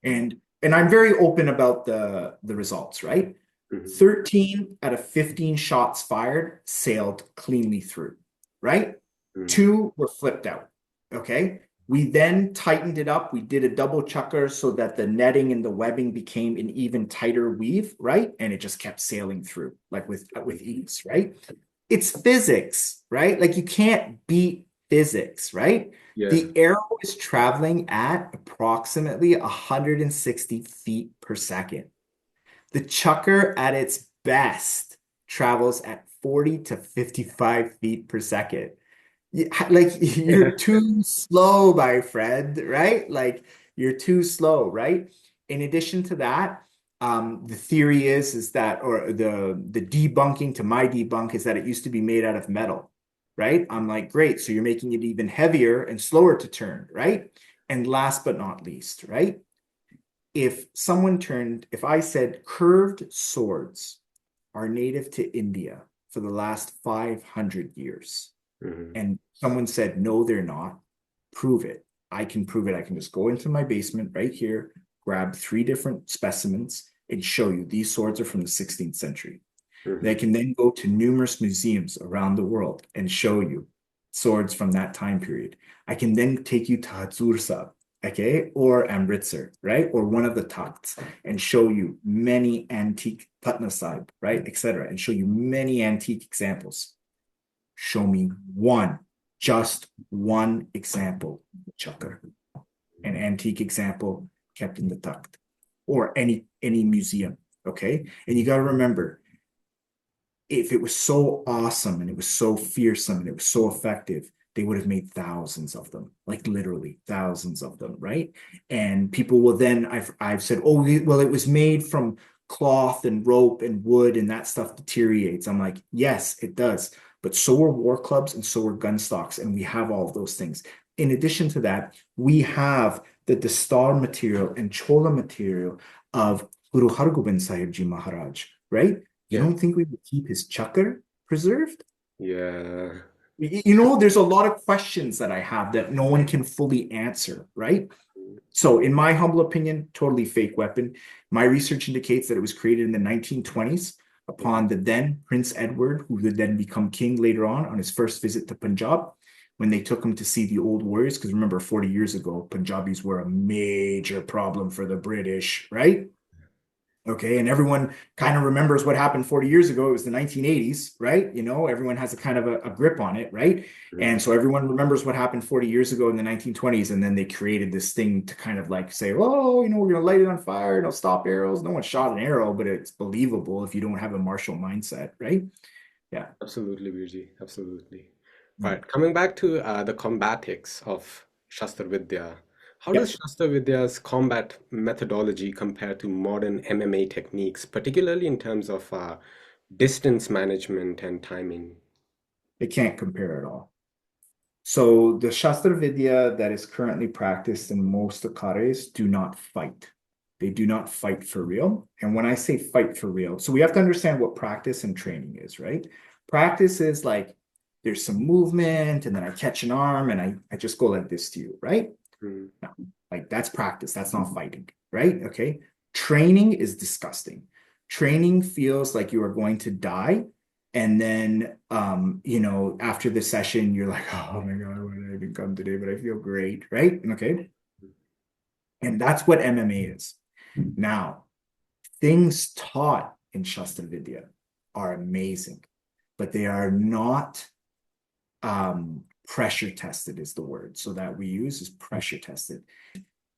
And I'm very open about the results, right? Hmm. 13 out of 15 shots fired sailed cleanly through, right? Hmm. Two were flipped out. Okay. We then tightened it up. We did a double chucker so that the netting and the webbing became an even tighter weave, right? And it just kept sailing through like with ease, right? It's physics, right? Like you can't beat physics, right? Yeah. The arrow is traveling at approximately 160 feet per second. The chucker at its best travels at 40 to 55 feet per second. Like you're too slow, my friend, right? Like you're too slow, right? In addition to that, the theory is that, or the debunking to my debunk is that it used to be made out of metal, right? I'm like, great, so you're making it even heavier and slower to turn, right? And last but not least, right? If I said curved swords are native to India for the last 500 years, Hmm. and someone said, no, they're not, prove it. I can prove it. I can just go into my basement right here, grab three different specimens, and show you these swords are from the 16th century. They Hmm. can then go to numerous museums around the world and show you swords from that time period. I can then take you to Hazur Sahib, okay, or Amritsar, right, or one of the Takhts, and show you many antique Patna Sahib, right, etc., and show you many antique examples. Show me one, just one example, Chakra, an antique example kept in the Takht, or any museum, okay? And you got to remember, if it was so awesome and it was so fearsome and it was so effective, they would have made thousands of them, like literally thousands of them, right? And people will then, I've said, oh, well, it was made from cloth and rope and wood and that stuff deteriorates. I'm like, yes, it does. But so are war clubs and so are gun stocks. And we have all of those things. In addition to that, we have the Dastar material and Chola material of Guru Hargobind Sahib Ji Maharaj, right? You Yeah. don't think we would keep his chakra preserved? Yeah. there's a lot of questions that I have that no one can fully answer, right? So, in my humble opinion, totally fake weapon. My research indicates that it was created in the 1920s Mhm. upon the then Prince Edward, who would then become king later on his first visit to Punjab, when they took him to see the old warriors. Because remember, 40 years ago, Punjabis were a major problem for the British, right? Okay, and everyone kind of remembers what happened 40 years ago. It was the 1980s, right? Everyone has a kind of a grip on it, right? Mhm. And so everyone remembers what happened 40 years ago in the 1920s. And then they created this thing to kind of like say, oh, we're going to light it on fire. It'll stop arrows. No one shot an arrow, but it's believable if you don't have a martial mindset, right? Yeah. Absolutely, Virji. Absolutely. All Mm. right. Coming back to the combatics of Shastar Vidya, how does Yep. Shastar Vidya's combat methodology compare to modern MMA techniques, particularly in terms of distance management and timing? They can't compare at all. So the Shastar Vidya that is currently practiced in most akares do not fight. They do not fight for real. And when I say fight for real, so we have to understand what practice and training is, right? Practice is like there's some movement and then I catch an arm and I just go like this to you, right? Mm. No, like that's practice. That's not fighting, right? Okay. Training is disgusting. Training feels like you are going to die. And then, after the session, you're like, oh my God, why did I even come today? But I feel great, right? Okay. And that's what MMA is. Now, things taught in Shastra Vidya are amazing, but they are not pressure tested, is the word. So that we use is pressure tested.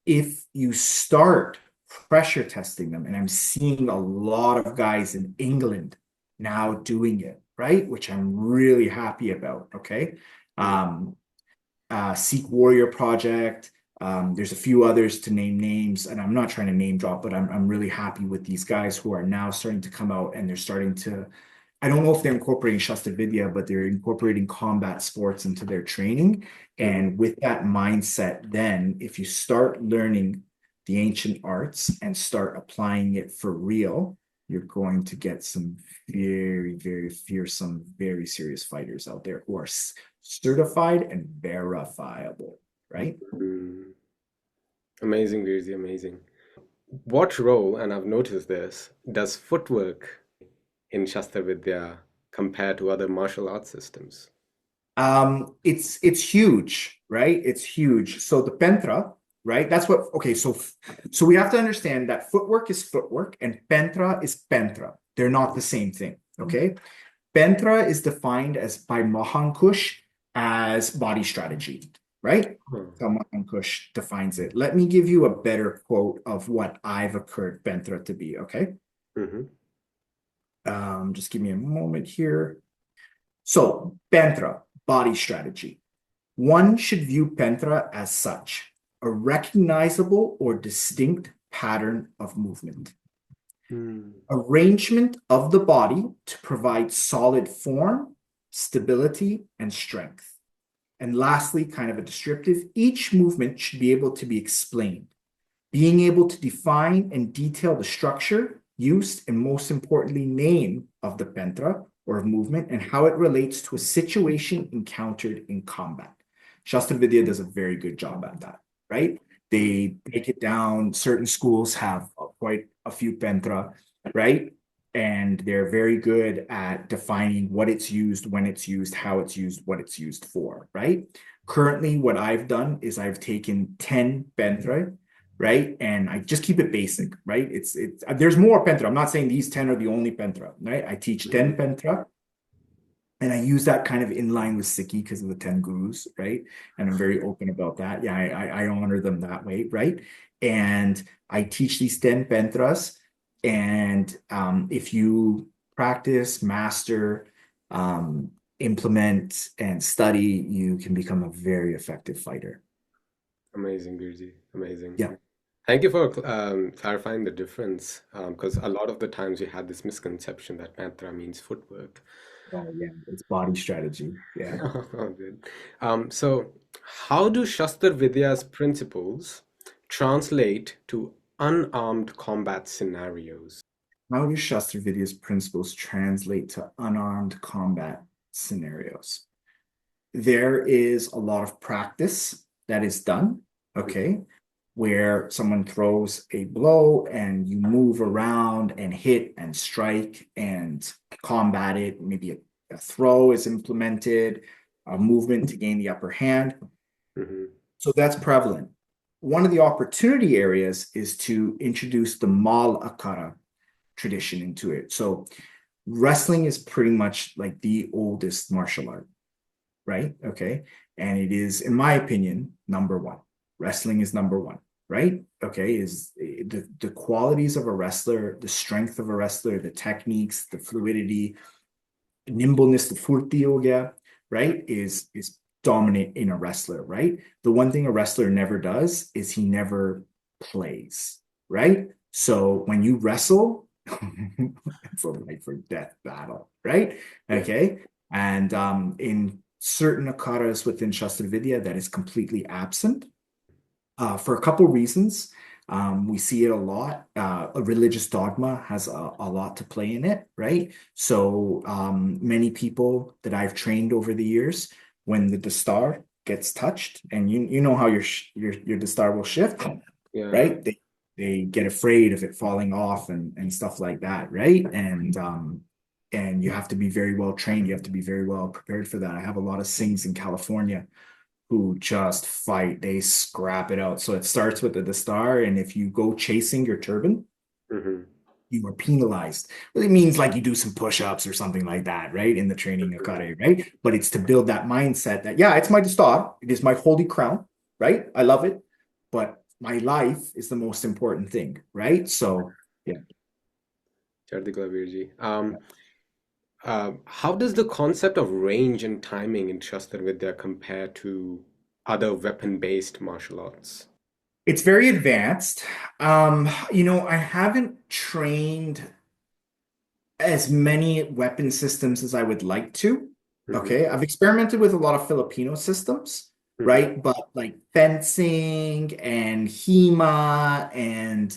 If you start pressure testing them, and I'm seeing a lot of guys in England now doing it, right? Which I'm really happy about. Okay. Mm. Um, Sikh Warrior Project. There's a few others to name names, and I'm not trying to name drop, but I'm really happy with these guys who are now starting to come out and they're starting to. I don't know if they're incorporating Shasta Vidya, but they're incorporating combat sports into their training. Mhm. And with that mindset, then if you start learning the ancient arts and start applying it for real, you're going to get some very, very fearsome, very serious fighters out there who are certified and verifiable, right? Mm. Amazing, Virji, amazing. What role, and I've noticed this, does footwork in Shastra Vidya compare to other martial arts systems? It's huge, right? It's huge. So the pentra, right? That's what. Okay, so we have to understand that footwork is footwork and pentra is pentra. They're not the same thing. Okay, pentra is defined as by Mahankush as body strategy, right? Hmm. So Mahankush defines it. Let me give you a better quote of what I've occurred pentra to be. Okay, Mm-hmm. just give me a moment here. So pentra, body strategy. One should view pentra as such, a recognizable or distinct pattern of movement. Mm. Arrangement of the body to provide solid form, stability, and strength. And lastly, kind of a descriptive, each movement should be able to be explained, being able to define and detail the structure, use, and most importantly, name of the pentra or of movement and how it relates to a situation encountered in combat. Shastra Vidya does a very good job at that, right? They break it down. Certain schools have quite a few pentra, right? And they're very good at defining what it's used, when it's used, how it's used, what it's used for, right? Currently, what I've done is I've taken 10 pentra, right? And I just keep it basic, right? It's there's more pentra. I'm not saying these 10 are the only pentra, right? I teach Mhm. 10 pentra and I use that kind of in line with Sikhi because of the 10 gurus, right? And I'm very open about that. Yeah, I honor them that way, right? And I teach these 10 pantras. And if you practice, master, implement, and study, you can become a very effective fighter. Amazing, Birji. Amazing. Yeah. Thank you for clarifying the difference, because a lot of the times we had this misconception that mantra means footwork. Oh, yeah. It's body strategy. Yeah. Oh, good. So, how do Shastar Vidya's principles translate to unarmed combat scenarios? How do Shastra Vidya's principles translate to unarmed combat scenarios? there is a lot of practice that is done, Mhm. okay, where someone throws a blow and you move around and hit and strike and combat it. Maybe a throw is implemented, a movement to gain the upper hand. Mhm. So that's prevalent. One of the opportunity areas is to introduce the Mal Akara tradition into it. So wrestling is pretty much like the oldest martial art, right? Okay. And it is, in my opinion, number one. Wrestling is number one, right? Okay. Is the qualities of a wrestler, the strength of a wrestler, the techniques, the fluidity, nimbleness, the furti ho gaya, right? Is dominant in a wrestler, right? The one thing a wrestler never does is he never plays, right? So when you wrestle, it's a life or death battle, right? Yeah. Okay. And in certain akaras within Shastar Vidya, that is completely absent for a couple reasons. We see it a lot. A religious dogma has a lot to play in it, right? So many people that I've trained over the years, when the dastar gets touched, and you know how your dastar will shift, Yeah. right? They get afraid of it falling off and stuff like that, right? And you have to be very well trained. You have to be very well prepared for that. I have a lot of Singhs in California who just fight. They scrap it out. So it starts with the star, and if you go chasing your turban, Mhm. you are penalized. Well, it means like you do some push-ups or something like that, right? In the training of Mhm. karate, right? But it's to build that mindset that, yeah, it's my star. It is my holy crown, right? I love it. But my life is the most important thing, right? So, yeah. Chardi Virji. How does the concept of range and timing in Shastar Vidya compare to other weapon-based martial arts? It's very advanced. I haven't trained as many weapon systems as I would like to. Mhm. Okay. I've experimented with a lot of Filipino systems, Mhm. right? But like fencing and HEMA and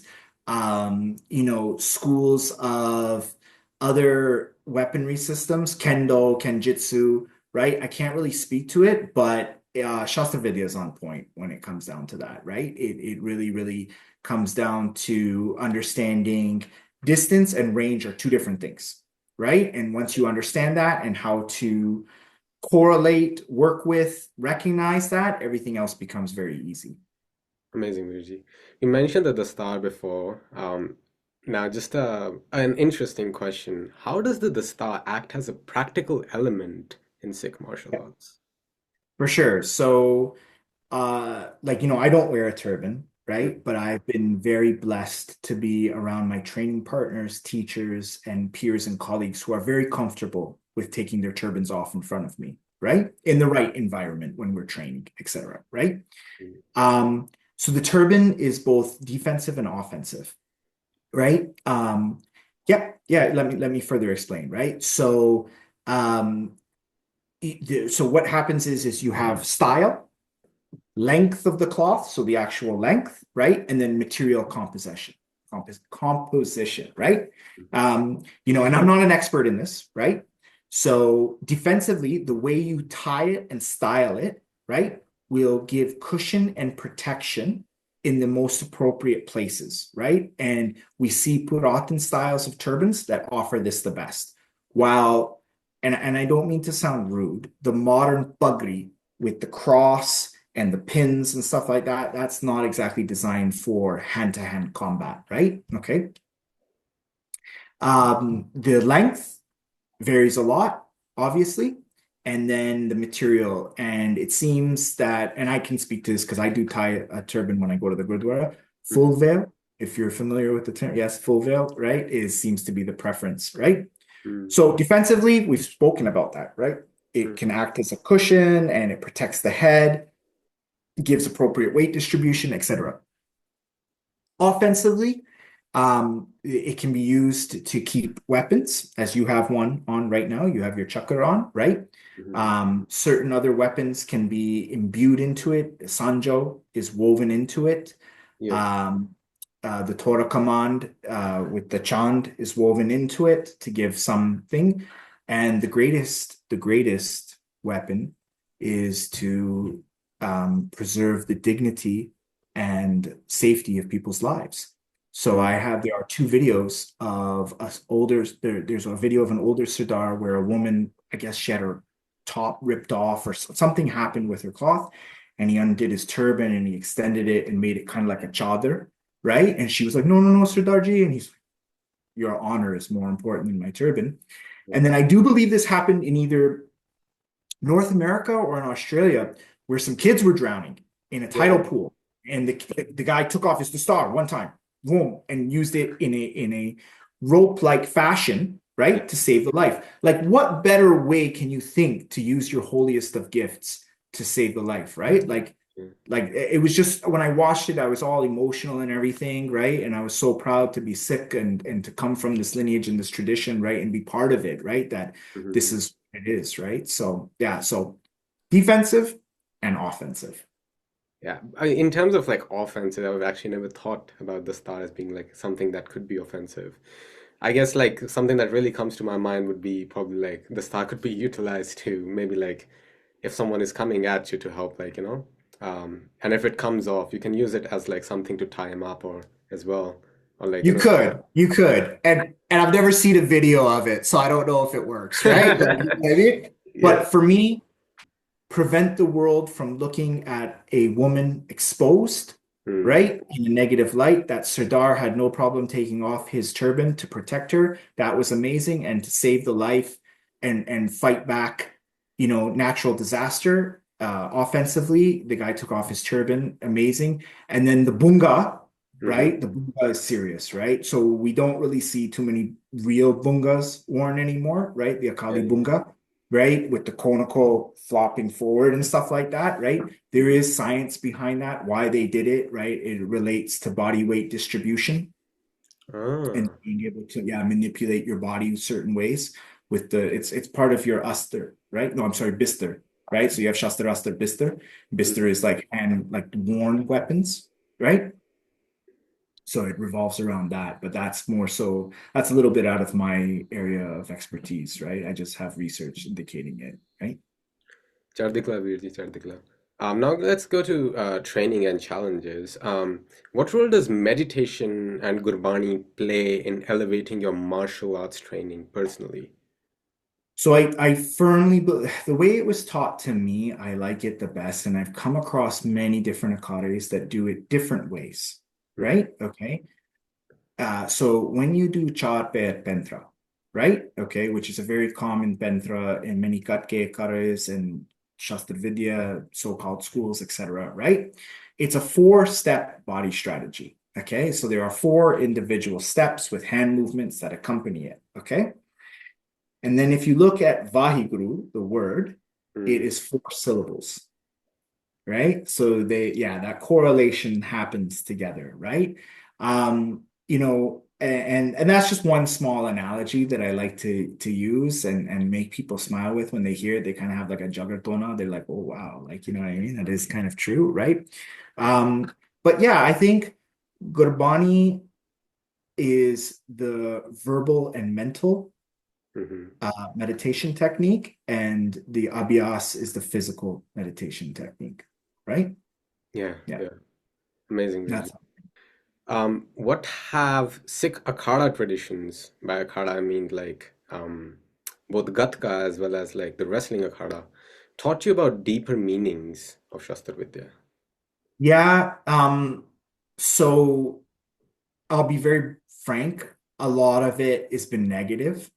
schools of other weaponry systems, Kendo, Kenjutsu, right? I can't really speak to it, but Shasta Vidya is on point when it comes down to that, right? It really, really comes down to understanding distance and range are two different things, right? And once you understand that and how to correlate, work with, recognize that, everything else becomes very easy. Amazing, Virji. You mentioned the star before. Now, just an interesting question. How does the star act as a practical element in Sikh martial Yeah, arts? for sure. So, I don't wear a turban, Mhm. right? But I've been very blessed to be around my training partners, teachers, and peers and colleagues who are very comfortable with taking their turbans off in front of me, right? In the right environment when we're training, etc., right? Um, so the turban is both defensive and offensive, right? Yeah. Let me further explain, right? So, um, so what happens is you have style, length of the cloth, so the actual length, right? And then material composition, right? And I'm not an expert in this, right? So defensively, the way you tie it and style it, right, will give cushion and protection in the most appropriate places, right? And we see Puratan styles of turbans that offer this the best. While, and I don't mean to sound rude, the modern pagri with the cross and the pins and stuff like that, that's not exactly designed for hand-to-hand combat, right? Okay. The length varies a lot, obviously, and then the material. And it seems that, and I can speak to this because I do tie a turban when I go to the Gurdwara, Mhm. full veil, if you're familiar with the term, yes, full veil, right, is seems to be the preference, right? Mhm. So defensively, we've spoken about that, right? It can Mhm. act as a cushion and it protects the head, gives appropriate weight distribution, etc. Offensively, it can be used to keep weapons, as you have one on right now. You have your chakra on, right? Mhm. Certain other weapons can be imbued into it. Sanjo is woven into it. Yeah. Um, the Torah command with the chand is woven into it to give something. And the greatest weapon is to preserve the dignity and safety of people's lives. So there are two videos of there's a video of an older Sardar where a woman, I guess she had her top ripped off or something happened with her cloth, and he undid his turban and he extended it and made it kind of like a chadar, right? And she was like, no, no, no, Sardarji. And he's like, your honor is more important than my turban. And then I do believe this happened in either North America or in Australia, where some kids were drowning in a tidal pool, and the guy took off his dastar one time, boom, and used it in a rope-like fashion, right, to save the life. Like, what better way can you think to use your holiest of gifts to save the life, right? Like it was just when I watched it, I was all emotional and everything, right? And I was so proud to be Sikh and to come from this lineage and this tradition, right, and be part of it, right? That this is what it is, right? So yeah, so defensive and offensive. Yeah, in terms of like offensive, I've actually never thought about the star as being like something that could be offensive. I guess like something that really comes to my mind would be probably like the star could be utilized to maybe like if someone is coming at you to help, like, and if it comes off, you can use it as like something to tie him up or as well, or like, You could, and I've never seen a video of it, so I don't know if it works, right? Like, you know what I mean? Yeah. But for me, prevent the world from looking at a woman exposed, Hmm. right, in a negative light. That Sardar had no problem taking off his turban to protect her. That was amazing. And to save the life and fight back, natural disaster. Offensively, the guy took off his turban, amazing. And then the bunga, Hmm. right? The bunga is serious, right? So we don't really see too many real bungas worn anymore, right? The Yeah, Akali yeah. bunga, right? With the conical flopping forward and stuff like that, right? There Hmm. is science behind that, why they did it, right? It relates to body weight distribution and Ah. being able to, yeah, manipulate your body in certain ways with it's part of your astar, right? No, I'm sorry, bistar, right? So you have Shastar, Astar, Bistar. Bistar Mhm. is like worn weapons, right? So it revolves around that, but that's a little bit out of my area of expertise, right? I just have research indicating it, right? Chardikla, Virji, Chardikla. Now let's go to training and challenges. What role does meditation and Gurbani play in elevating your martial arts training personally? So I firmly, the way it was taught to me, I like it the best. And I've come across many different akaris that do it different ways, Hmm. right? Okay. So when you do Char Per Pentra, right? Okay, which is a very common Pentra in many Gatke akaris and Shastar Vidya, so-called schools, etc., right? It's a four-step body strategy. Okay, so there are four individual steps with hand movements that accompany it. Okay. And then if you look at Vahiguru, the word, it Hmm. is four syllables, right? So that correlation happens together, right? And that's just one small analogy that I like to use and make people smile with when they hear it. They kind of have like a juggertona. They're like, oh wow, like you know what I mean? That is kind of true, right? Um, but yeah, I think Gurbani is the verbal and mental Hmm. meditation technique, and the abhyas is the physical meditation technique, right? Yeah, Yeah, yeah. Amazing, Virji. that's What have Sikh Akhada traditions? By Akhada, I mean like both Gatka as well as like the wrestling Akhada taught you about deeper meanings of Shastar Vidya. yeah. So I'll be very frank. A lot of it has been negative.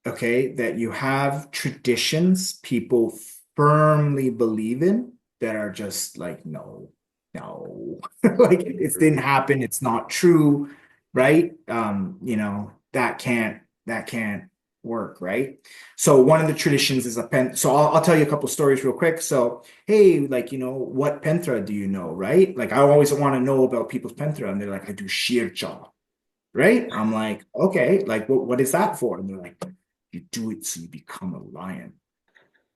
Okay, that you have traditions people firmly believe in that are just like no, no, like it didn't Hmm. happen. It's not true, right? That can't work, right? So one of the traditions is a pen. So I'll tell you a couple stories real quick. So hey, like what pentra do you know, right? Like I always want to know about people's pentra, and they're like, I do shircha, right? I'm like, okay, like what is that for? And they're like, you do it so you become a lion.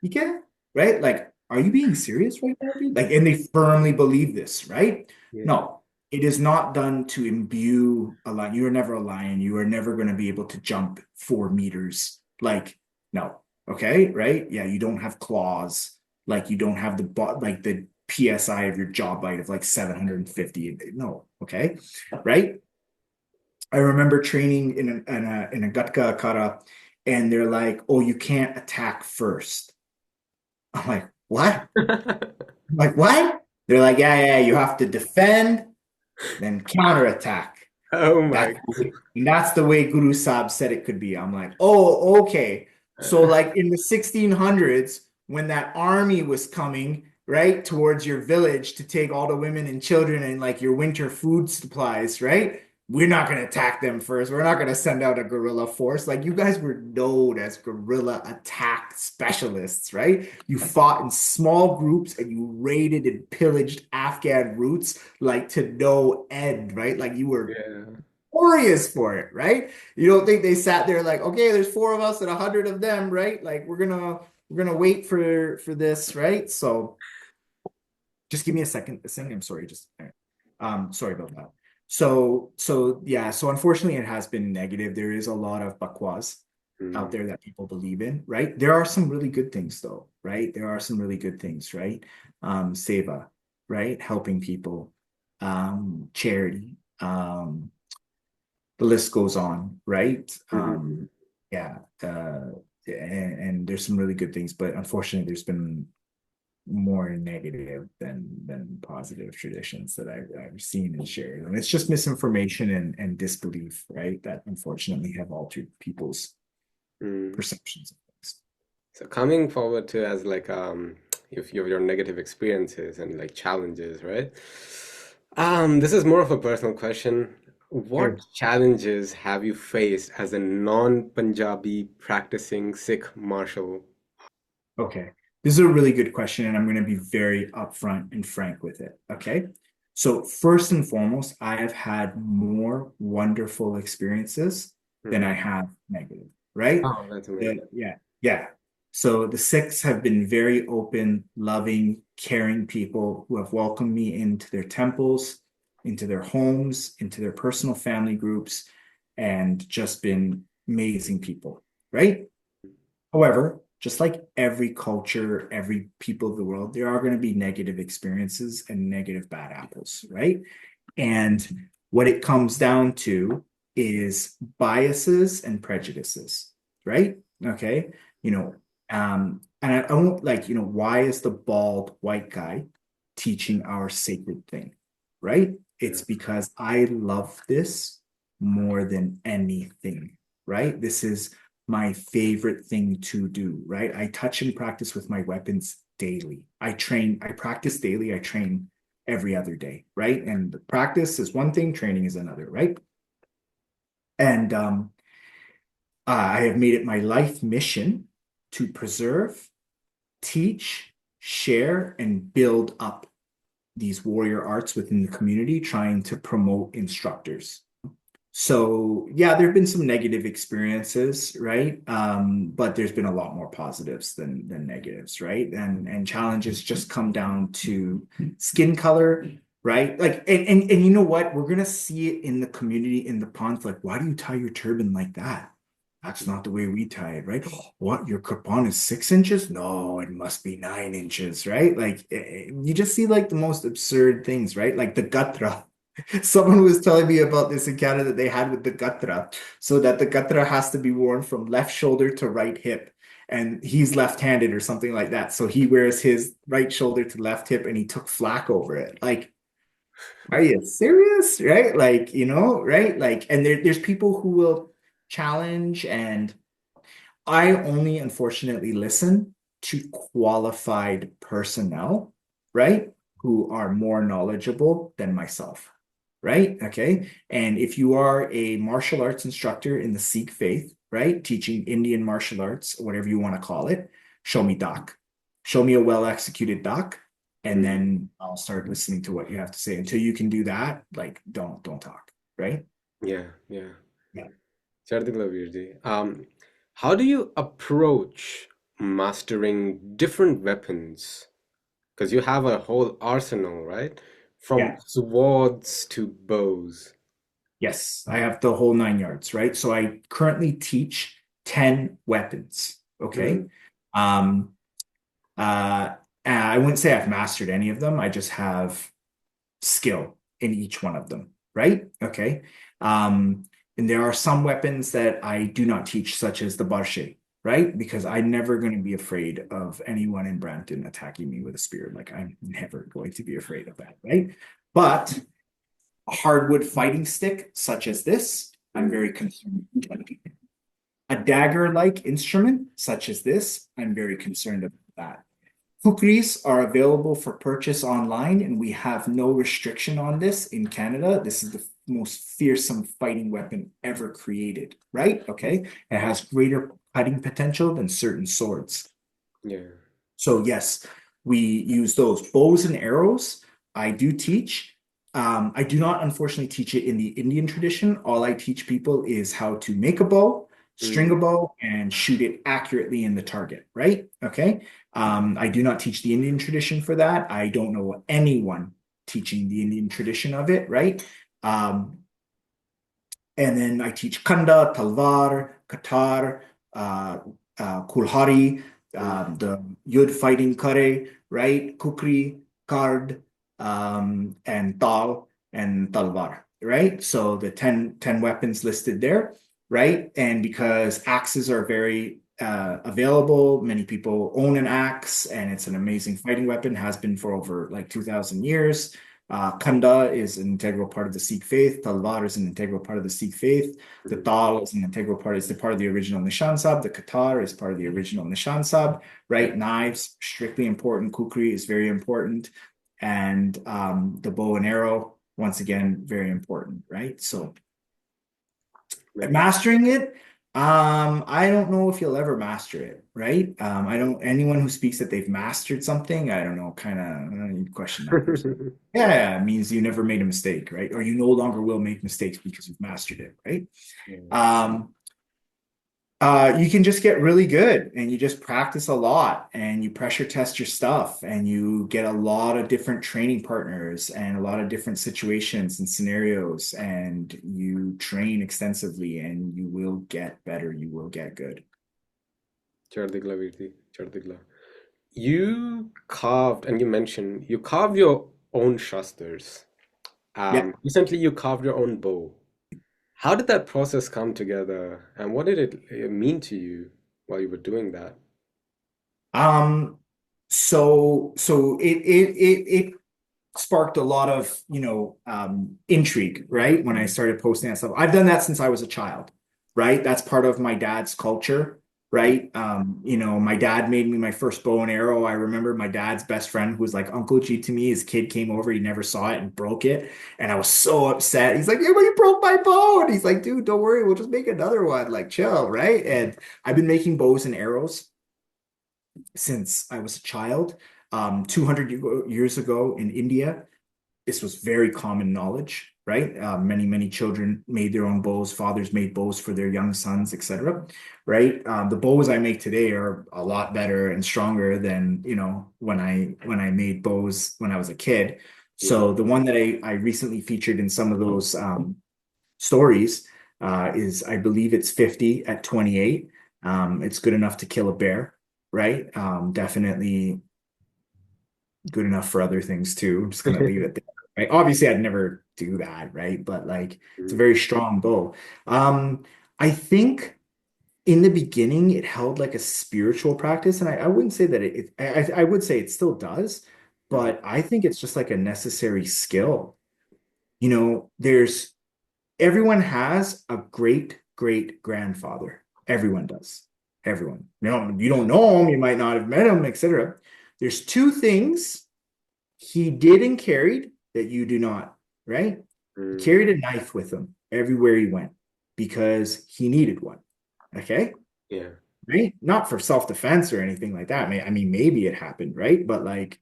You get it? Right? Like, are you being serious right now, dude? Like, and they firmly believe this, right? Yeah. No, it is not done to imbue a lion. You are never a lion. You are never going to be able to jump 4 meters. Like, no. Okay, right? Yeah, you don't have claws. Like you don't have like the PSI of your jaw bite of like 750. No, okay, right? I remember training in a Gatka kata, and they're like, "Oh, you can't attack first." I'm like, "What?" I'm like, "What?" They're like, "Yeah, yeah, you have to defend, then counterattack." Oh my. That's that's the way Guru Sahib said it could be. I'm like, "Oh, okay." So like in the 1600s, when that army was coming, right, towards your village to take all the women and children and like your winter food supplies, right? We're not going to attack them first. We're not going to send out a guerrilla force. Like you guys were known as guerrilla attack specialists, right? You fought in small groups and you raided and pillaged Afghan routes like to no end, right? Like you were Yeah. glorious for it, right? You don't think they sat there like, okay, there's four of us and 100 of them, right? Like we're gonna wait for this, right? So just give me a second. I'm sorry, just sorry about that. So yeah, so unfortunately it has been negative. There is a lot of bakwas out Mm, there that people believe in, right? There are some really good things though, right? There are some really good things, right? Seva, right? Helping people, charity, the list goes on, right? mhm. Yeah, and there's some really good things, but unfortunately, there's been more negative than positive traditions that I've seen and shared, and it's just misinformation and disbelief, right? That unfortunately have altered people's Mm. perceptions of things. So coming forward to as like if your negative experiences and like challenges, right? This is more of a personal question. What Sure. challenges have you faced as a non-Punjabi practicing Sikh martial? Okay. This is a really good question, and I'm going to be very upfront and frank with it. Okay. So, first and foremost, I have had more wonderful experiences than I Mhm. have negative, right? Oh, that's amazing. Yeah, yeah. So, the Sikhs have been very open, loving, caring people who have welcomed me into their temples, into their homes, into their personal family groups, and just been amazing people, right? However, just like every culture, every people of the world, there are going to be negative experiences and negative bad apples, right? And what it comes down to is biases and prejudices, right? Okay. You know, and I don't like, why is the bald white guy teaching our sacred thing, right? It's Yeah. because I love this more than anything, right? This is my favorite thing to do, right? I touch and practice with my weapons daily. I practice daily, I train every other day, right? And the practice is one thing, training is another, right? And I have made it my life mission to preserve, teach, share, and build up these warrior arts within the community, trying to promote instructors. So yeah, there have been some negative experiences, right? But there's been a lot more positives than negatives, right? And challenges just come down to skin color, right? Like and you know what? We're gonna see it in the community in the ponds. Like, why do you tie your turban like that? That's not the way we tie it, right? What? Your kirpan is 6 inches? No, it must be 9 inches, right? Like you just see like the most absurd things, right? Like the gatra. Someone was telling me about this in Canada they had with the gatra, so that the gatra has to be worn from left shoulder to right hip. And he's left-handed or something like that. So he wears his right shoulder to left hip and he took flack over it. Like, are you serious? Right? Like, right? Like, and there's people who will challenge, and I only unfortunately listen to qualified personnel, right? Who are more knowledgeable than myself, right? Okay. And if you are a martial arts instructor in the Sikh faith, right? Teaching Indian martial arts, whatever you want to call it, show me doc. Show me a well executed doc, and Mhm. then I'll start listening to what you have to say. Until you can do that, like don't talk, right? Yeah, yeah. Yeah. Chardikla Virji. How do you approach mastering different weapons? Because you have a whole arsenal, right? From Yeah. swords to bows. Yes, I have the whole 9 yards, right? So I currently teach 10 weapons. Okay. Mhm. Um, I wouldn't say I've mastered any of them. I just have skill in each one of them, right? Okay. Um, and there are some weapons that I do not teach, such as the barshe, right? Because I'm never going to be afraid of anyone in Brampton attacking me with a spear. Like I'm never going to be afraid of that, right? But a hardwood fighting stick, such as this, I'm Mm. very concerned about. A dagger-like instrument, such as this, I'm very concerned about that. Kukris are available for purchase online, and we have no restriction on this in Canada. This is the most fearsome fighting weapon ever created, right? Okay. It has greater cutting potential than certain swords. Yeah. So, yes, we use those. Bows and arrows, I do teach. I do not unfortunately teach it in the Indian tradition. All I teach people is how to make a bow, string Mm. a bow, and shoot it accurately in the target, right? Okay. I do not teach the Indian tradition for that. I don't know anyone teaching the Indian tradition of it, right? Um, and then I teach Kanda, Talvar, Katar, uh, Kulhari, Mm. the Yud fighting Kare, right? Kukri, Kard, and Tal and Talvar, right? So the ten weapons listed there, right? And because axes are very available, many people own an axe, and it's an amazing fighting weapon, has been for over like 2,000 years. Kanda is an integral part of the Sikh faith. Talwar is an integral part of the Sikh faith. The Mm. Tal is an integral part, is the part of the original Nishan Sab. The Qatar is part of the original Nishan Sab, Yeah. right? Knives, strictly important. Kukri is very important. And the bow and arrow, once again, very important, right? So Man. mastering it, I don't know if you'll ever master it, right? I don't, anyone who speaks that they've mastered something, I don't know, kind of you question that person. Yeah, it means you never made a mistake, right? Or you no longer will make mistakes because you've mastered it, right? Yeah. Um, you can just get really good and you just practice a lot and you pressure test your stuff and you get a lot of different training partners and a lot of different situations and scenarios and you train extensively and you will get better. You will get good. Chardigla Virti, Chardigla. You carved, and you mentioned you carved your own shastars. Yeah. Recently, you carved your own bow. How did that process come together, and what did it mean to you while you were doing that? Um, so it sparked a lot of, intrigue, right? When I started posting that stuff. I've done that since I was a child, right? That's part of my dad's culture, right? My dad made me my first bow and arrow. I remember my dad's best friend who was like Uncle G to me. His kid came over, he never saw it and broke it. And I was so upset. He's like, yeah, but you broke my bow. And he's like, dude, don't worry, we'll just make another one. Like, chill, right? And I've been making bows and arrows since I was a child. 200 years ago in India, this was very common knowledge, right? Many children made their own bows. Fathers made bows for their young sons, etc. Right? The bows I make today are a lot better and stronger than when I made bows when I was a kid. Mhm. So the one that I recently featured in some of those stories is I believe it's 50 at 28. It's good enough to kill a bear, right? Definitely good enough for other things too. I'm just gonna leave it there. Right? Obviously, I'd never do that, right? But like it's a Mhm. very strong bow. I think in the beginning it held like a spiritual practice, and I wouldn't say that I would say it still does, Mhm. but I think it's just like a necessary skill. There's everyone has a great grandfather. Everyone does. Everyone. You don't know him, you might not have met him, etc. There's two things he did and carried that you do not, right? He Mm. carried a knife with him everywhere he went because he needed one. Okay? Yeah. Right? Not for self-defense or anything like that. I mean, maybe it happened, right? But like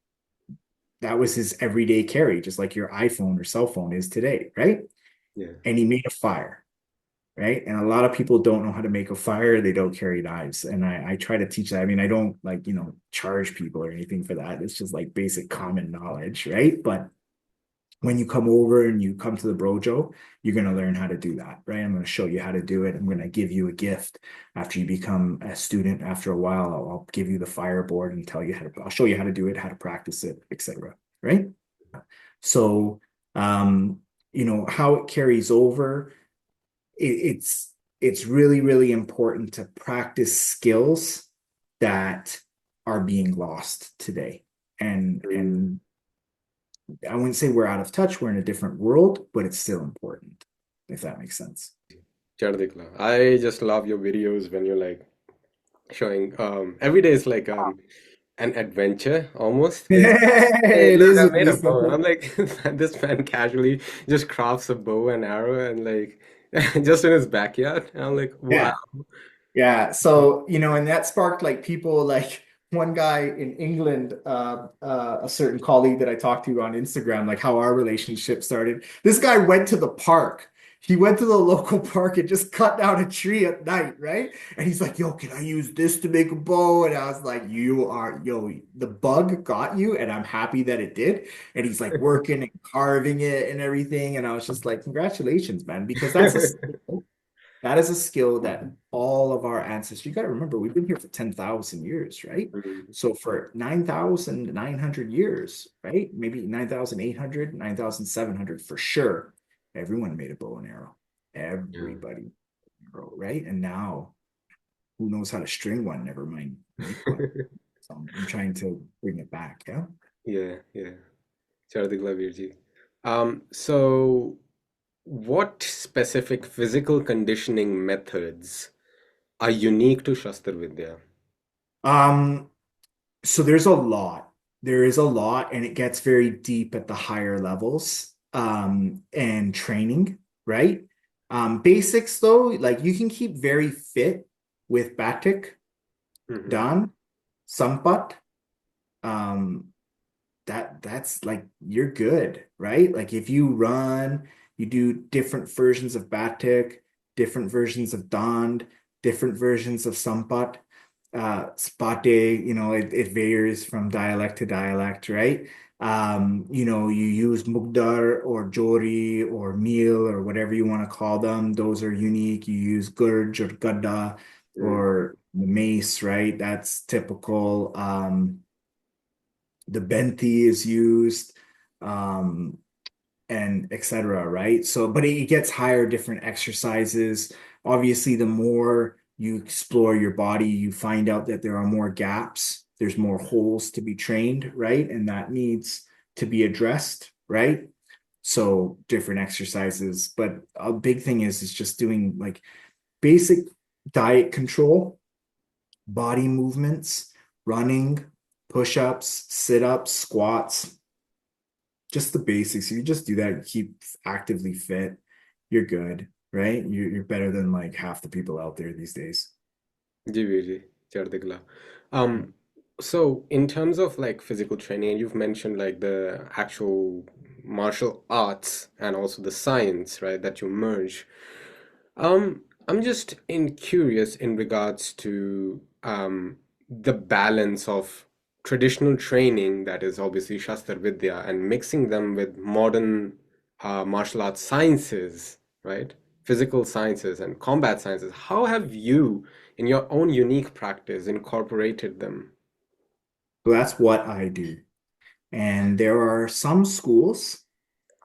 that was his everyday carry, just like your iPhone or cell phone is today, right? Yeah. And he made a fire, right? And a lot of people don't know how to make a fire. They don't carry knives. And I try to teach that. I mean, I don't like, charge people or anything for that. It's just like basic common knowledge, right? But when you come over and you come to the brojo, you're going to learn how to do that, right? I'm going to show you how to do it. I'm going to give you a gift after you become a student. After a while, I'll give you the fireboard and tell you how to, I'll show you how to do it, how to practice it, etc. Right? So, um, how it carries over, it's really, really important to practice skills that are being lost today. Mm. And I wouldn't say we're out of touch, we're in a different world, but it's still important, if that makes sense. Char Dikla. I just love your videos when you're like showing every day is like an adventure almost with hey It look is I with made me a bow. sometimes. I'm like this man casually just crafts a bow and arrow and like just in his backyard. And I'm like wow. Yeah. Yeah, so and that sparked like people like one guy in England, a certain colleague that I talked to on Instagram, like how our relationship started. This guy went to the park. He went to the local park and just cut down a tree at night, right? And he's like, "Yo, can I use this to make a bow?" And I was like, yo, the bug got you, and I'm happy that it did." And he's like working and carving it and everything, and I was just like, "Congratulations, man," because that's a skill that is a skill that all of our ancestors, you got to remember, we've been here for 10,000 years, right? Mm, So for 9,900 years, right? Maybe 9,800, 9,700 for sure. Everyone made a bow and arrow. yeah. Everybody, right? And now, who knows how to string one, never mind make one. So I'm trying to bring it back. Yeah. Yeah, yeah. Char Dikla Virji. So what specific physical conditioning methods are unique to Shastar Vidya? Um, So there's a lot. There is a lot, and it gets very deep at the higher levels and training, right? Basics though, like you can keep very fit with batik, Hmm. dan, sampat. Um, that's like you're good, right? Like if you run, you do different versions of batik, different versions of dand, different versions of sampat, spate, it varies from dialect to dialect, right? You use mugdar or jori or meal or whatever you want to call them. Those are unique. You use gurj or gadda Mm. or the mace, right? That's typical. The benti is used, um, and etc. Right? So, but it gets higher, different exercises. Obviously, the more you explore your body, you find out that there are more gaps, there's more holes to be trained, right? And that needs to be addressed, right? So, different exercises. But a big thing is just doing like basic diet control, body movements, running, push-ups, sit-ups, squats, just the basics. You just do that, you keep actively fit, you're good, right? You're better than like half the people out there these days. Ji Veer ji Char Dikla. Um, so in terms of like physical training, you've mentioned like the actual martial arts and also the science, right, that you merge. I'm just in curious in regards to the balance of traditional training that is obviously Shastar Vidya and mixing them with modern martial arts sciences, right? Physical sciences and combat sciences. How have you, in your own unique practice, incorporated them? So that's what I do. And there are some schools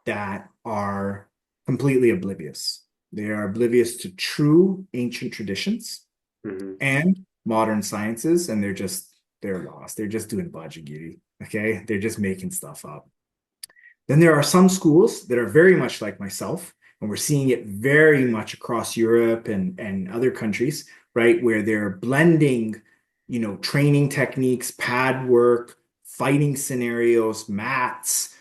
that are completely oblivious. They are oblivious to true ancient traditions Hmm. and modern sciences, and they're lost. They're just doing bajagiri. Okay. They're just making stuff up. Then there are some schools that are very much like myself, and we're seeing it very much across Europe and other countries, right? Where they're blending, training techniques, pad work, fighting scenarios, mats,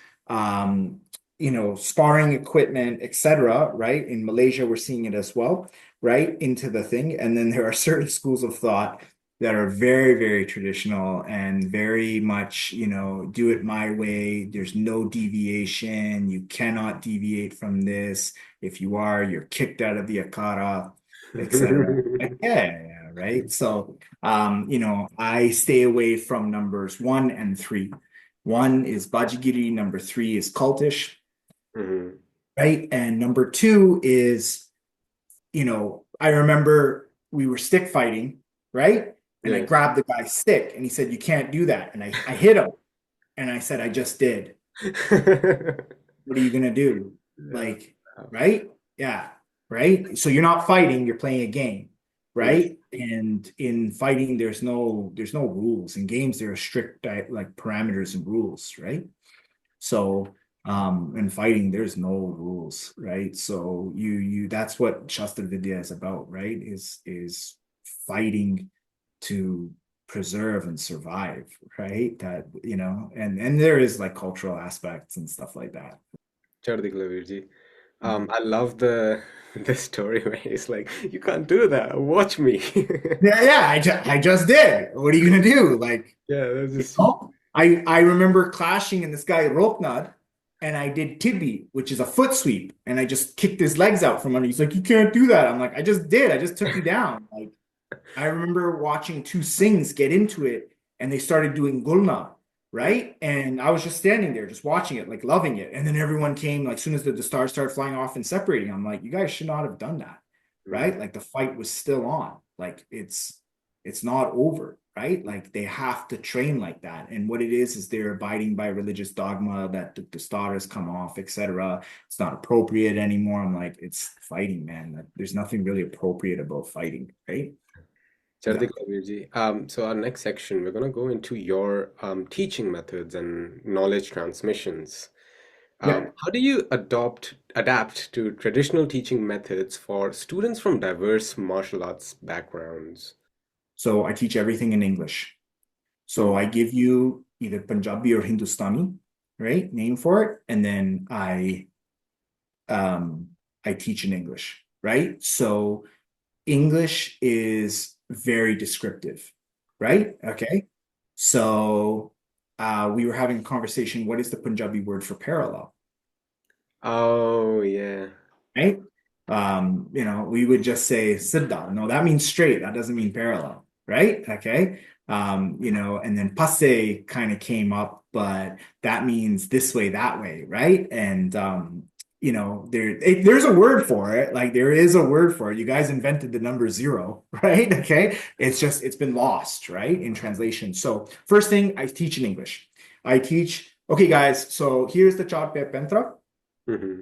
sparring equipment, etc. Right? In Malaysia, we're seeing it as well, right? Into the thing. And then there are certain schools of thought that are very, very traditional and very much, do it my way. There's no deviation. You cannot deviate from this. If you are, you're kicked out of the Akara, etc. Like, yeah, right. So, I stay away from numbers 1 and 3. One is Bajigiri, number 3 is cultish. Hmm. right? And number two is, I remember we were stick fighting, right? And I Yeah. grabbed the guy's stick and he said, "You can't do that." And I hit him and I said, "I just did. What are you gonna do?" Yeah. Like, right? Yeah, right. So you're not fighting, you're playing a game, Mm. right? And in fighting, there's no rules. In games, there are strict like parameters and rules, right? So in fighting, there's no rules, right? So you that's what Shastar Vidya is about, right? Is fighting to preserve and survive, right? That, and there is like cultural aspects and stuff like that. Chardhi Virji. I love the story where he's like, "You can't do that. Watch me." Yeah, yeah, I just did. What are you gonna do? Like, Yeah, that's just I remember clashing in this guy Ropnad, and I did Tibi, which is a foot sweep, and I just kicked his legs out from under. He's like, "You can't do that." I'm like, "I just did. I just took you down." Like, I remember watching two Singhs get into it, and they started doing Gulna, right? And I was just standing there, just watching it, like loving it. And then everyone came, like, as soon as the stars started flying off and separating, I'm like, "You guys should not have done that," mm. right? Like the fight was still on. Like it's not over, right? Like they have to train like that. And what it is they're abiding by religious dogma that the stars come off, etc. It's not appropriate anymore. I'm like, it's fighting, man. Like, there's nothing really appropriate about fighting, right? Yeah. Chardhi Virji. So our next section, we're gonna go into your teaching methods and knowledge transmissions. Yeah. How do you adapt to traditional teaching methods for students from diverse martial arts backgrounds? So I teach everything in English. So Mm. I give you either Punjabi or Hindustani, right? Name for it. And then um I teach in English, right? So English is very descriptive, right? Okay. So we were having a conversation. What is the Punjabi word for parallel? Oh, yeah. Right? We would just say siddha. No, that means straight. That doesn't mean parallel, right? Okay. And then passe kind of came up, but that means this way, that way, right? And there's a word for it. Like there is a word for it. You guys invented the number zero, right? Okay. It's been lost, right? In translation. So first thing I teach in English. I teach, okay, guys, so here's the chart pentra. Hmm.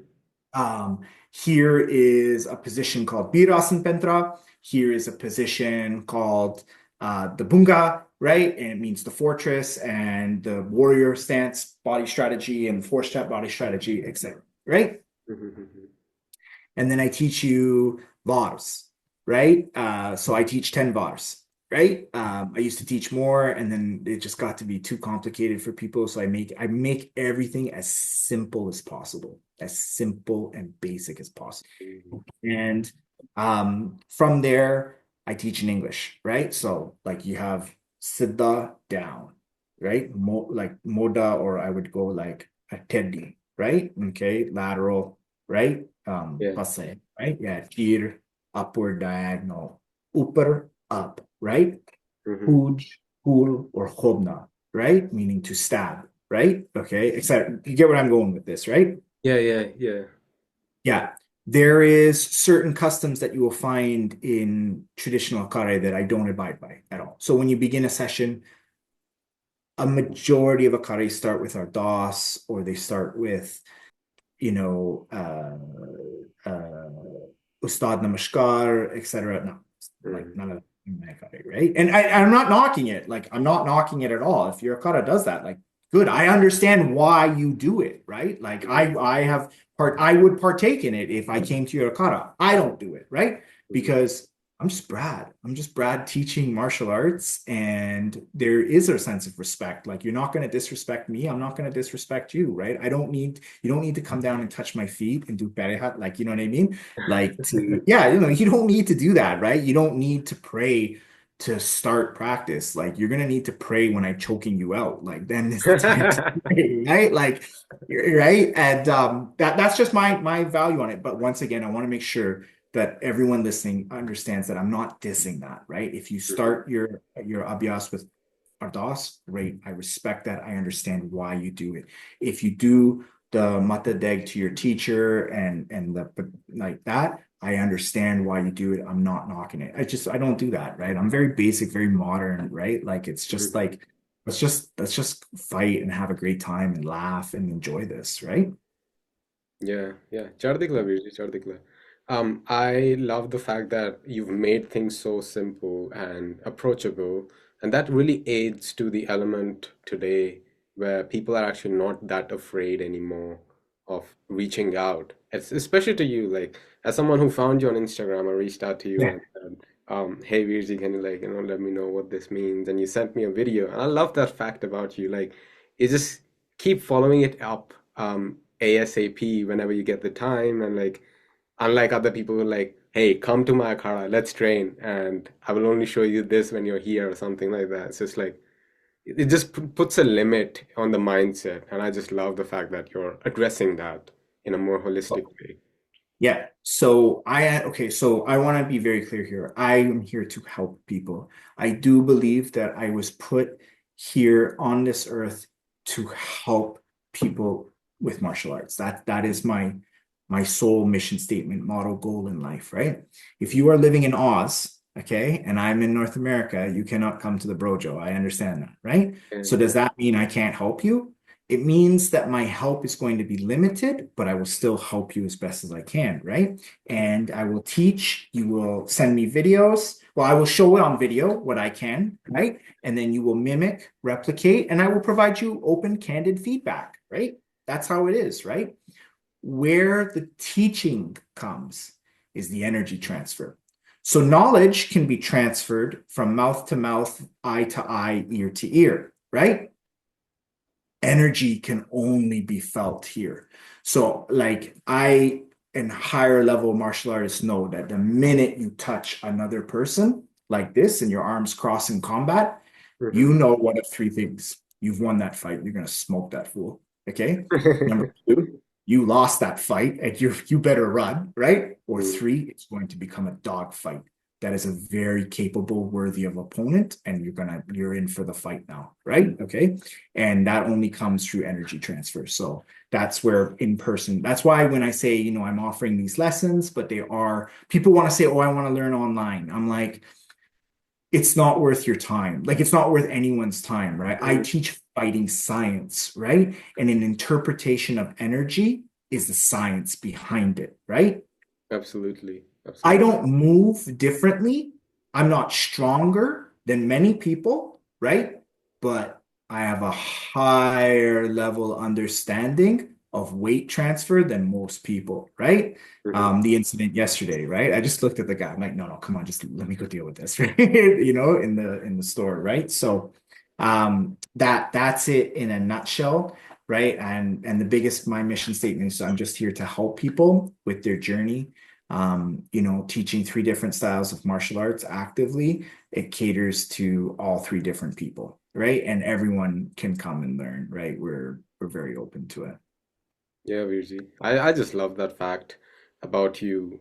Um, Here is a position called Birasan Pentra. Here is a position called the Bunga, right? And it means the fortress and the warrior stance body strategy and four-step body strategy, etc. Right? Hmm. And then I teach you VARs, right? So I teach 10 VARs, right? I used to teach more, and then it just got to be too complicated for people. So I make everything as simple as possible, as simple and basic as possible. And from there, I teach in English, right? So like you have Siddha down, right? Like Moda, or I would go like a Teddy, right? Okay, lateral, right? Yeah. Passe, right? Yeah, tir, upward diagonal, upper, up, right? Hmm. Huj, hul, or khobna, right? Meaning to stab, right? Okay, except you get where I'm going with this, right? Yeah, yeah, yeah. Yeah, there is certain customs that you will find in traditional kare that I don't abide by at all. So when you begin a session, a majority of akaris start with our DOS, or they start with, you know, Ustad Namaskar, etc. No, like Hmm. none of that, right? And I'm not knocking it. Like I'm not knocking it at all. If your kara does that, like good. I understand why you do it, right? Like I would partake in it if I came to your kara. I don't do it, right? Hmm. Because I'm just Brad. I'm just Brad teaching martial arts, and there is a sense of respect. Like you're not going to disrespect me. I'm not going to disrespect you, right? You don't need to come down and touch my feet and do perehat, like, you know what I mean? Like yeah, you don't need to do that, right? You don't need to pray to start practice. Like you're gonna need to pray when I'm choking you out. Like then is the time to pray, right? Like right. And that's just my value on it. But once again, I want to make sure that everyone listening understands that I'm not dissing that, right? If you start your abhyas with Ardas, great. I respect that. I understand why you do it. If you do the matadeg to your teacher and the like that, I understand why you do it. I'm not knocking it. I don't do that, right? I'm very basic, very modern, right? Like it's just Mhm. like let's just fight and have a great time and laugh and enjoy this, right? Yeah, yeah. Chardikla, Virji, Chardikla. I love the fact that you've made things so simple and approachable, and that really aids to the element today where people are actually not that afraid anymore of reaching out. It's especially to you, like as someone who found you on Instagram, I reached out to you Yeah. and said, "Hey Virji, can you like, let me know what this means?" And you sent me a video, and I love that fact about you. Like, you just keep following it up. ASAP whenever you get the time, and like unlike other people who are like, hey, come to my akara, let's train, and I will only show you this when you're here or something like that. It's just like it just puts a limit on the mindset, and I just love the fact that you're addressing that in a more holistic way. Yeah. So I want to be very clear here. I am here to help people. I do believe that I was put here on this earth to help people with martial arts. That is my sole mission statement, motto, goal in life, right? If you are living in Oz, okay, and I'm in North America, you cannot come to the Brojo. I understand that, right? So And does that mean I can't help you? It means that my help is going to be limited, but I will still help you as best as I can, right? And I will teach, you will send me videos. Well, I will show it on video what I can, right? And then you will mimic, replicate, and I will provide you open, candid feedback, right? That's how it is, right? Where the teaching comes is the energy transfer. So knowledge can be transferred from mouth to mouth, eye to eye, ear to ear, right? Energy can only be felt here. So, like, I and higher level martial artists know that the minute you touch another person like this and your arms cross in combat, you Mhm. know one of three things. You've won that fight. You're going to smoke that fool. Okay. Number two, you lost that fight and you better run, right? Or Mm. three, it's going to become a dog fight. That is a very capable, worthy of opponent, and you're in for the fight now, right? Okay. And that only comes through energy transfer. So that's where in person, that's why when I say, I'm offering these lessons, but people want to say, oh, I want to learn online. I'm like, it's not worth your time. Like, it's not worth anyone's time, right? I Mhm. teach fighting science, right? And an interpretation of energy is the science behind it, right? Absolutely, I absolutely. don't move differently. I'm not stronger than many people, right? But I have a higher level understanding of weight transfer than most people, right? Mhm. The incident yesterday, right? I just looked at the guy. I'm like, no, no, come on, just let me go deal with this, right? In the store, right? So, that's it in a nutshell, right? And the biggest my mission statement is I'm just here to help people with their journey, teaching three different styles of martial arts actively. It caters to all three different people, right? And everyone can come and learn, right? We're very open to it. Yeah, Virji. I just love that fact about you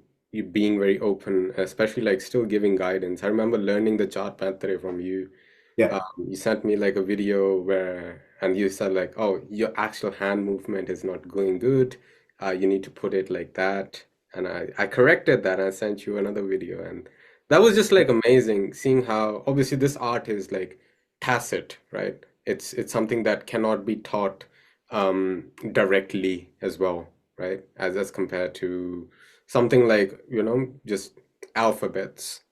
being very open, especially like still giving guidance. I remember learning the chart Pantre from you. Yeah. You sent me like a video where, and you said like, oh, your actual hand movement is not going good. You need to put it like that. And I corrected that. I sent you another video, and that was just like amazing seeing how obviously this art is like tacit, right? It's something that cannot be taught directly as well, right? As compared to something like, just alphabets.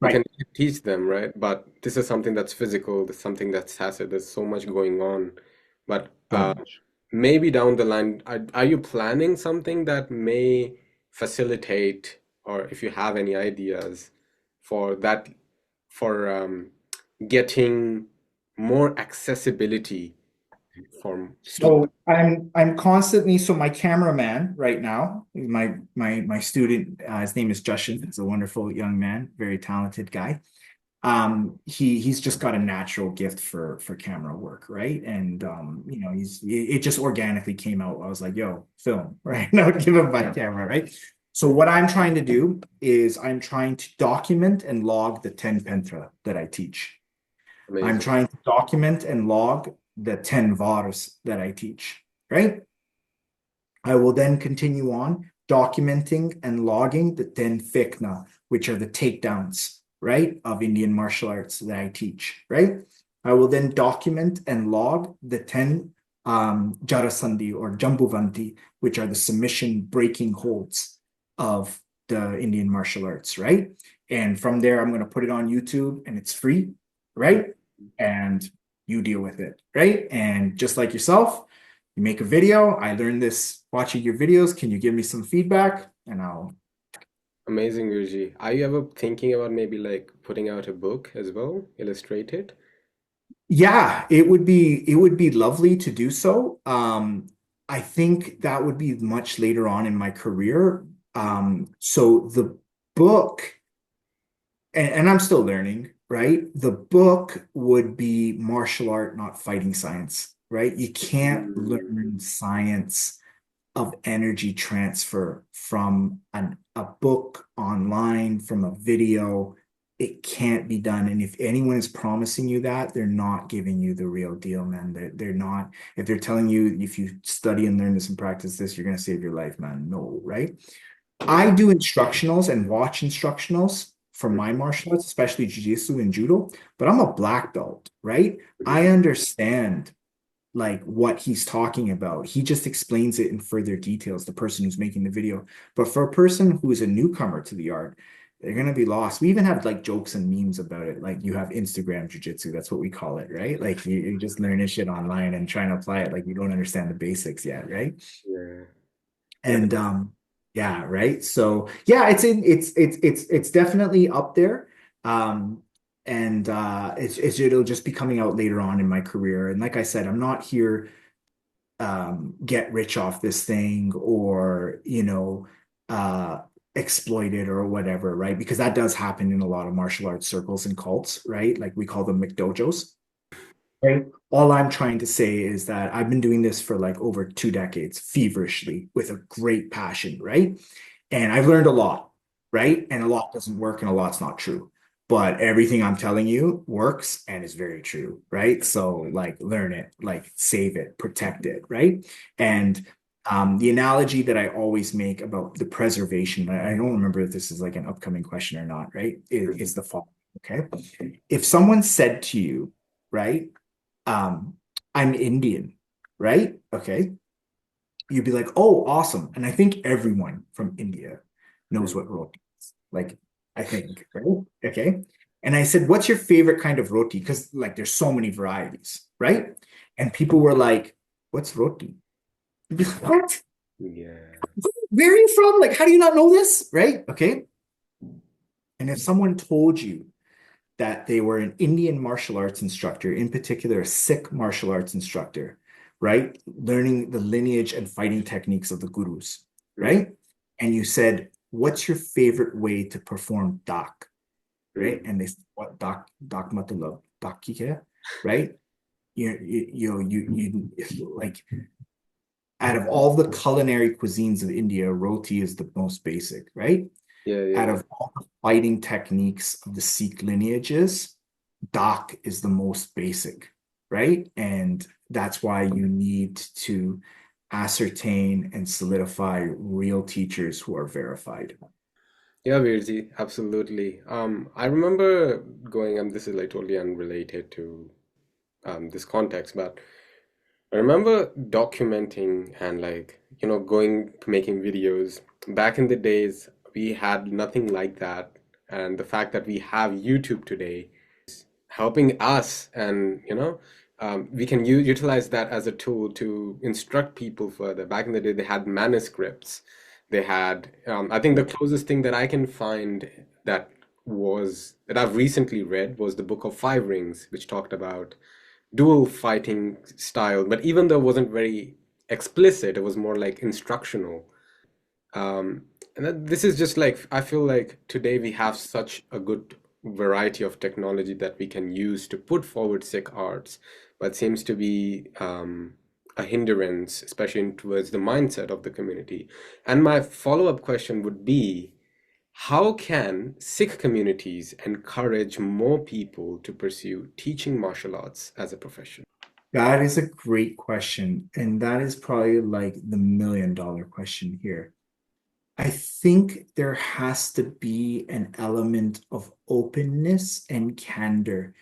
You Right. can teach them, right? But this is something that's physical, there's something that's tacit, there's so much going on. But So much. maybe down the line, are you planning something that may facilitate, or if you have any ideas for that, for getting more accessibility from people? So I'm constantly, so my cameraman right now, my student, his name is Justin. He's a wonderful young man, very talented guy. He's just got a natural gift for camera work, right? And it just organically came out. I was like, yo, film, right? Now give him my camera, right? So what I'm trying to do is I'm trying to document and log the 10 pentra that I teach. I'm Amazing. trying to document and log the 10 vars that I teach, right? I will then continue on documenting and logging the 10 fikna, which are the takedowns, right, of Indian martial arts that I teach, right? I will then document and log the 10 jarasandhi or jambuvanti, which are the submission breaking holds of the Indian martial arts, right? And from there, I'm going to put it on YouTube and it's free, right? And you deal with it, right? And just like yourself, you make a video. I learned this watching your videos. Can you give me some feedback? And I'll, Amazing, Virji. Are you ever thinking about maybe like putting out a book as well, illustrated? yeah, it would be lovely to do so. I think that would be much later on in my career. So the book, and I'm still learning, right? The book would be martial art, not fighting science, right? You can't Mm, learn science of energy transfer from a book online, from a video. It can't be done. And if anyone is promising you that, they're not giving you the real deal, man. They're not. If they're telling you if you study and learn this and practice this, you're going to save your life, man. No, right? yeah. I do instructionals and watch instructionals for my martial arts, especially jiu-jitsu and judo, but I'm a black belt, right? I Mhm. understand like what he's talking about. He just explains it in further details, the person who's making the video. But for a person who is a newcomer to the art, they're gonna be lost. We even have like jokes and memes about it. Like you have Instagram jiu-jitsu, that's what we call it, right? Like you just learning shit online and trying to apply it like you don't understand the basics yet, right? Yeah. Yeah. And yeah, right. So yeah, it's definitely up there. Um and it'll just be coming out later on in my career. And like I said, I'm not here get rich off this thing or exploit it or whatever, right? Because that does happen in a lot of martial arts circles and cults, right? Like we call them McDojos. Right. All I'm trying to say is that I've been doing this for like over 2 decades, feverishly, with a great passion, right? And I've learned a lot, right? And a lot doesn't work and a lot's not true. But everything I'm telling you works and is very true, right? So like learn it, like save it, protect it, right? And the analogy that I always make about the preservation, I don't remember if this is like an upcoming question or not, right? Is the following, okay? If someone said to you, right? um, I'm Indian, right? Okay. You'd be like, oh, awesome. And I think everyone from India knows Mhm. what roti is. Like, I think, right? Okay. And I said, what's your favorite kind of roti? Because like there's so many varieties, right? And people were like, what's roti? You'd be like, what? Yeah. Where are you from? Like, how do you not know this? Right? Okay. And if someone told you that they were an Indian martial arts instructor, in particular, a Sikh martial arts instructor, right? Learning the lineage and fighting techniques of the gurus, Mhm. right? And you said, what's your favorite way to perform dak, right? Mhm. And they said, what dak matlab, dak ki hai, right? You like out of all the culinary cuisines of India, roti is the most basic, right? Yeah, Out yeah. of all the fighting techniques of the Sikh lineages, doc is the most basic, right? And that's why you need to ascertain and solidify real teachers who are verified. Yeah, Virji, absolutely. I remember going, and this is like totally unrelated to this context, but I remember documenting and like, going making videos. Back in the days, we had nothing like that. And the fact that we have YouTube today helping us, and we can utilize that as a tool to instruct people further. Back in the day, they had manuscripts. They had, I think the closest thing that I can find that I've recently read was the Book of Five Rings, which talked about dual fighting style, but even though it wasn't very explicit, it was more like instructional. And this is just like, I feel like today we have such a good variety of technology that we can use to put forward Sikh arts, but seems to be a hindrance, especially towards the mindset of the community. And my follow-up question would be, how can Sikh communities encourage more people to pursue teaching martial arts as a profession? That is a great question. And that is probably like the $1 million question here. I think there has to be an element of openness and candor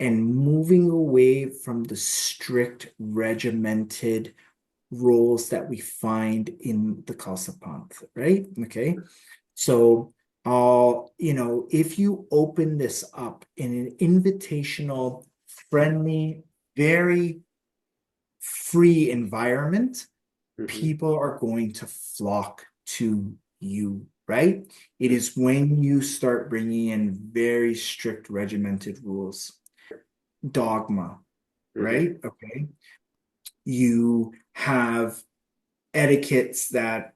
and moving away from the strict, regimented roles that we find in the Kalsapanth, right? Okay. So, if you open this up in an invitational, friendly, very free environment, Hmm. people are going to flock to you, right? It Hmm. is when you start bringing in very strict regimented rules, dogma, Hmm. right? Okay. You have etiquettes that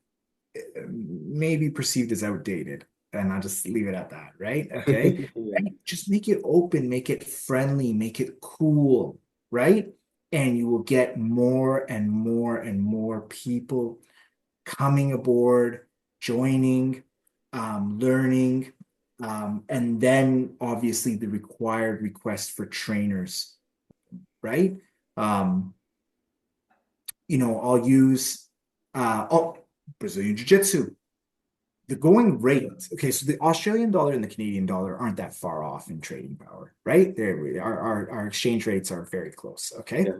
may be perceived as outdated. And I'll just leave it at that, right? Okay. Yeah. Right? Just make it open, make it friendly, make it cool, right? And you will get more and more and more people coming aboard, joining, learning, and then obviously the required request for trainers, right? Um, I'll use Brazilian Jiu-Jitsu. The going rate, okay, so the Australian dollar and the Canadian dollar aren't that far off in trading power, right? Our exchange rates are very close, okay? Yeah.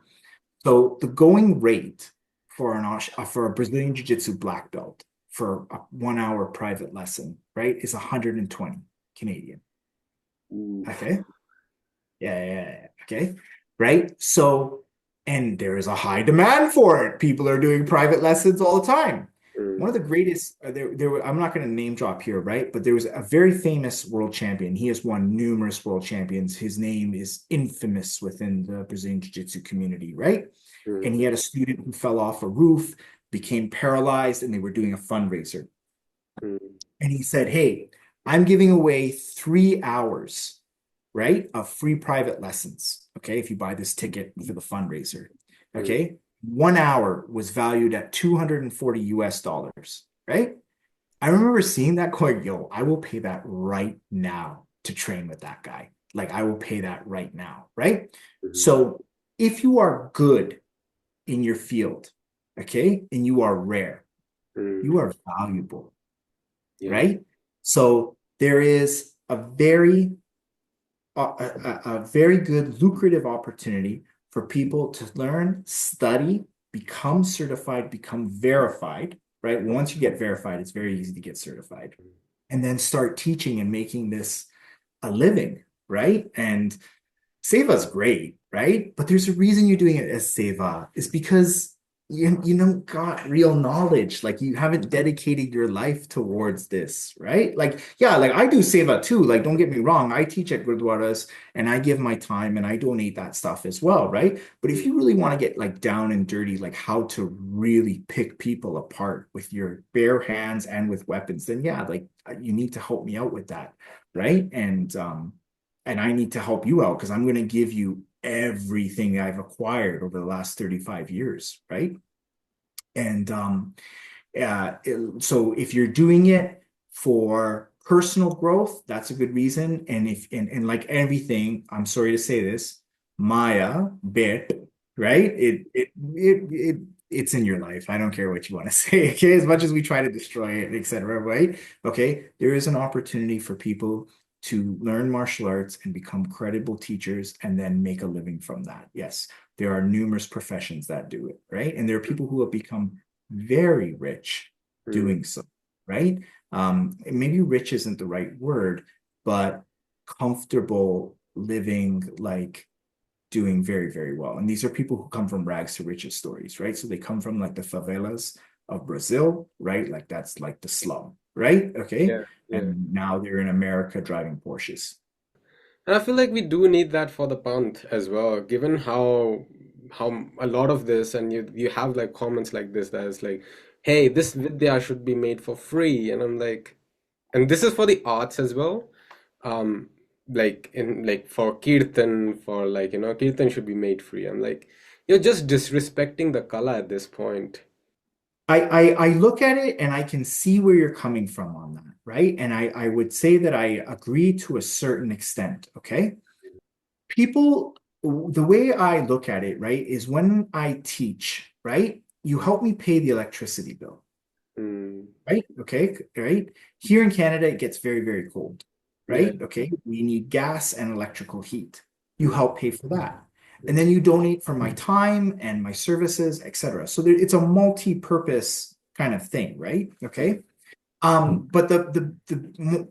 So the going rate for a Brazilian Jiu-Jitsu black belt for a 1 hour private lesson, right, is 120 Canadian. Oof. Okay. Yeah. Okay. Right. So, and there is a high demand for it. People are doing private lessons all the time. One of Mm. the greatest, I'm not going to name drop here, right? But there was a very famous world champion. He has won numerous world champions. His name is infamous within the Brazilian Jiu-Jitsu community, right? And he Mm. had a student who fell off a roof, became paralyzed, and they were doing a fundraiser. Mm. And he said, "Hey, I'm giving away 3 hours, right, of free private lessons. Okay, if you buy this ticket for the fundraiser. Mm. Okay, 1 hour was valued at 240 US dollars, right? I remember seeing that going, yo, I will pay that right now to train with that guy. Like, I will pay that right now, right? Mm. So, if you are good in your field, okay, and you are rare, Mm. you are valuable, Yeah. right? So there is a very good lucrative opportunity for people to learn, study, become certified, become verified, right? Once you get verified, it's very easy to get certified, and then start teaching and making this a living, right? And Seva's great, right? But there's a reason you're doing it as Seva. Is because you don't got real knowledge. Like you haven't dedicated your life towards this, right? Like, yeah, like I do Seva too. Like, don't get me wrong. I teach at Gurdwaras and I give my time and I donate that stuff as well, right? But if Mm. you really want to get like down and dirty, like how to really pick people apart with your bare hands and with weapons, then yeah, like you need to help me out with that, right? And I need to help you out because I'm going to give you everything I've acquired over the last 35 years, right? And so if you're doing it for personal growth, that's a good reason. And like everything, I'm sorry to say this, Maya bit, right? It's in your life. I don't care what you want to say. Okay, as much as we try to destroy it, etc. Right? Okay, there is an opportunity for people to learn martial arts and become credible teachers and then make a living from that. Yes, there are numerous professions that do it, right? And there are people who have become very rich Mm. doing so, right? Maybe rich isn't the right word, but comfortable living like doing very, very well. And these are people who come from rags to riches stories, right? So they come from like the favelas of Brazil, right? Like that's like the slum, right? Okay. Yeah. Yeah. And now they're in America driving Porsches. And I feel like we do need that for the Panth as well, given how a lot of this, and you have like comments like this that is like, hey, this Vidya should be made for free. And I'm like, and this is for the arts as well. Um, like in like for Kirtan, for like, Kirtan should be made free. I'm like, you're just disrespecting the kala at this point. I look at it and I can see where you're coming from on that, right? And I would say that I agree to a certain extent, okay? People the way I look at it, right, is when I teach, right, you help me pay the electricity bill, Mm, right? Okay, right. Here in Canada, it gets very, very cold, yeah. right? Okay, we need gas and electrical heat. You Mm, help pay for that. And then you donate for my time and my services, etc. So it's a multi-purpose kind of thing, right? mm, Okay. But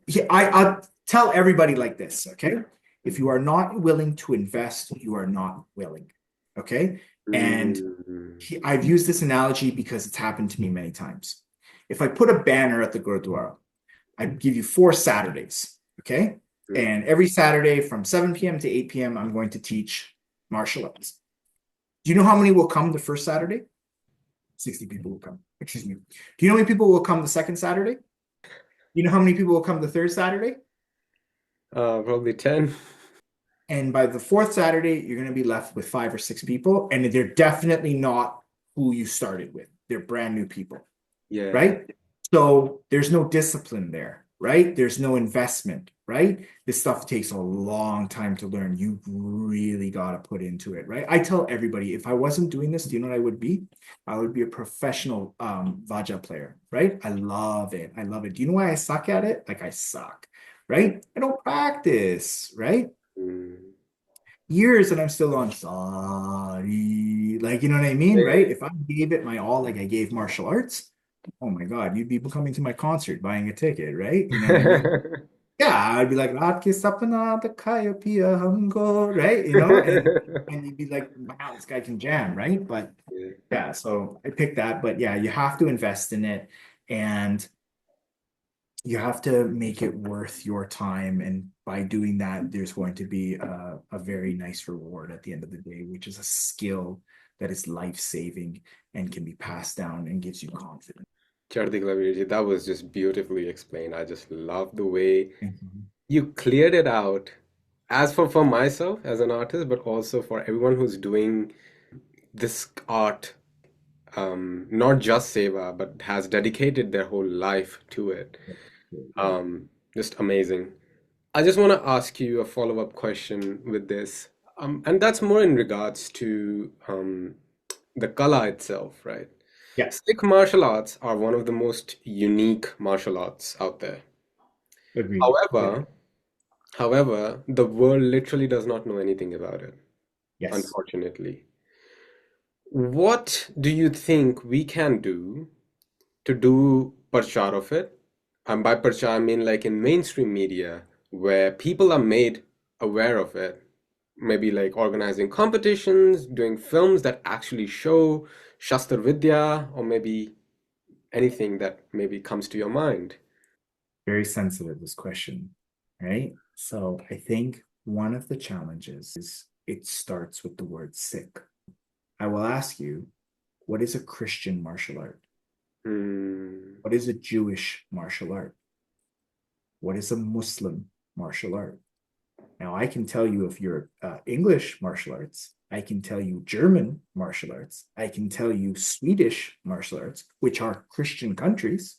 yeah, I tell everybody like this, okay? If you are not willing to invest, you are not willing, okay? And mm, I've used this analogy because it's happened to me many times. If I put a banner at the Gurdwara, I give you 4 Saturdays, okay? mm. And every Saturday from 7 p.m. to 8 p.m., I'm going to teach martial arts. Do you know how many will come the first Saturday? 60 people will come. Excuse me. Do you know how many people will come the second Saturday? You know how many people will come the third Saturday? Probably 10. And by the fourth Saturday, you're going to be left with 5 or 6 people. And they're definitely not who you started with. They're brand new people, Yeah. right? So there's no discipline there, right? There's no investment, right? This stuff takes a long time to learn. You really got to put into it, right? I tell everybody, if I wasn't doing this, do you know what I would be? I would be a professional Vaja player, right? I love it. I love it. Do you know why I suck at it? Like I suck, right? I don't practice, right? Mm. Years and I'm still on sorry. Like, you know what I mean? Yeah. Right? If I gave it my all, like I gave martial arts, oh my God, you'd be coming to my concert buying a ticket, right? You know what I mean? Yeah, I'd be like, "Raat ke sapna dikhaya piya humko," right? And you'd be like, wow, this guy can jam, right? But Yeah. yeah, so I picked that. But yeah, you have to invest in it. And you have to make it worth your time. And by doing that, there's going to be a very nice reward at the end of the day, which is a skill that is life-saving and can be passed down and gives you confidence. Chardik Lavirji, that was just beautifully explained. I just love the way Mhm. you cleared it out as for myself as an artist, but also for everyone who's doing this art, not just Seva, but has dedicated their whole life to it. Yeah. Just amazing. I just want to ask you a follow-up question with this, and that's more in regards to the kala itself, right? Yeah, Sikh martial arts are one of the most unique martial arts out there. agreed. Yeah. However, the world literally does not know anything about it, Yes. unfortunately. What do you think we can do to do parchar of it? And by parchar, I mean like in mainstream media, where people are made aware of it. Maybe like organizing competitions, doing films that actually show Shastar Vidya, or maybe anything that maybe comes to your mind. Very sensitive, this question, right? So I think one of the challenges is it starts with the word Sikh. I will ask you, what is a Christian martial art? Hmm. What is a Jewish martial art? What is a Muslim martial art? Now, I can tell you if you're English martial arts, I can tell you German martial arts, I can tell you Swedish martial arts, which are Christian countries.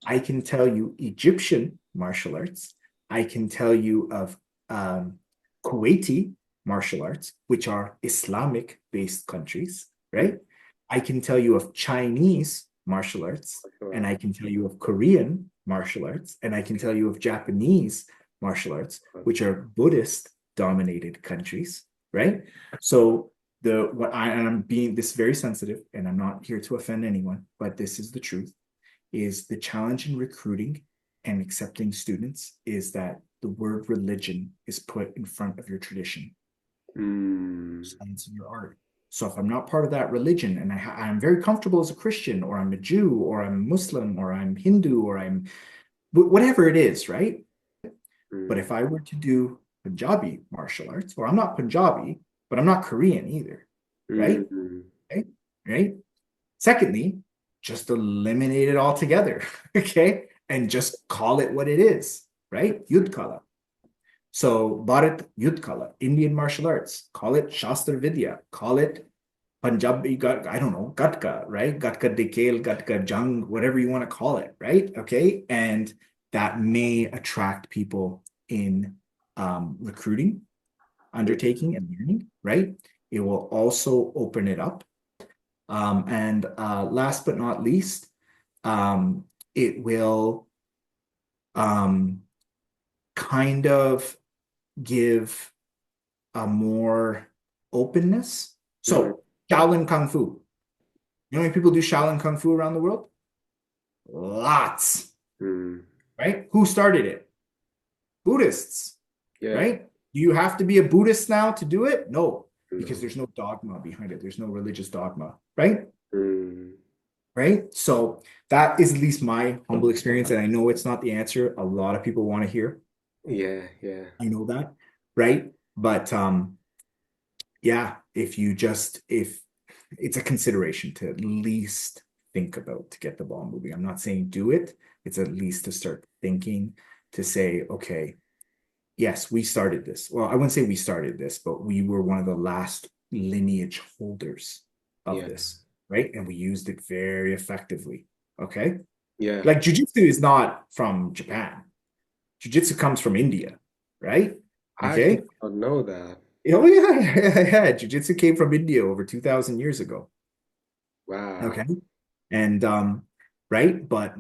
I can tell you Egyptian martial arts. I can tell you of Kuwaiti martial arts, which are Islamic based countries, Hmm. right? I can tell you of Chinese martial arts, and Sure. I can tell you of Korean martial arts, and I can tell you of Japanese martial arts, which are Buddhist dominated countries, right? So and I'm being this very sensitive, and I'm not here to offend anyone, but this is the truth, is the challenge in recruiting and accepting students is that the word religion is put in front of your tradition, Hmm. science, and your art. So if I'm not part of that religion and I'm very comfortable as a Christian, or I'm a Jew, or I'm Muslim, or I'm Hindu, or I'm whatever it is, right? But Hmm. if I were to do Punjabi martial arts, or I'm not Punjabi, but I'm not Korean either, right? Hmm. Okay? Right? Secondly, just eliminate it altogether, okay? And just call it what it is, right? Yudh Kala. So Bharat Yudh Kala, Indian martial arts, call it Shastar Vidya, call it Punjabi, I don't know, Gatka, right? Gatka Dekel, Gatka Jung, whatever you want to call it, right? Okay. And that may attract people in recruiting. undertaking and learning, right? It will also open it up. And last but not least, it will um, kind of give a more openness. Mhm. So, Shaolin Kung Fu. You know how many people do Shaolin Kung Fu around the world? Lots, Mm. right? Who started it? Buddhists, Yeah. right? Do you have to be a Buddhist now to do it? No, because No. there's no dogma behind it. There's no religious dogma, right? Mm. Right? So that is at least my humble experience. And I know it's not the answer a lot of people want to hear. Yeah, yeah. I know that, right? But yeah, if it's a consideration to at least think about to get the ball moving. I'm not saying do it. It's at least to start thinking to say, okay, yes, we started this. Well, I wouldn't say we started this, but we were one of the last lineage holders of Yeah. this, right? And we used it very effectively. Okay. Yeah. Like jujitsu is not from Japan. Jujitsu comes from India, right? I actually Okay. did not know that. Oh yeah, yeah. Jiu-jitsu came from India over 2,000 years ago. Wow. Okay. And right, but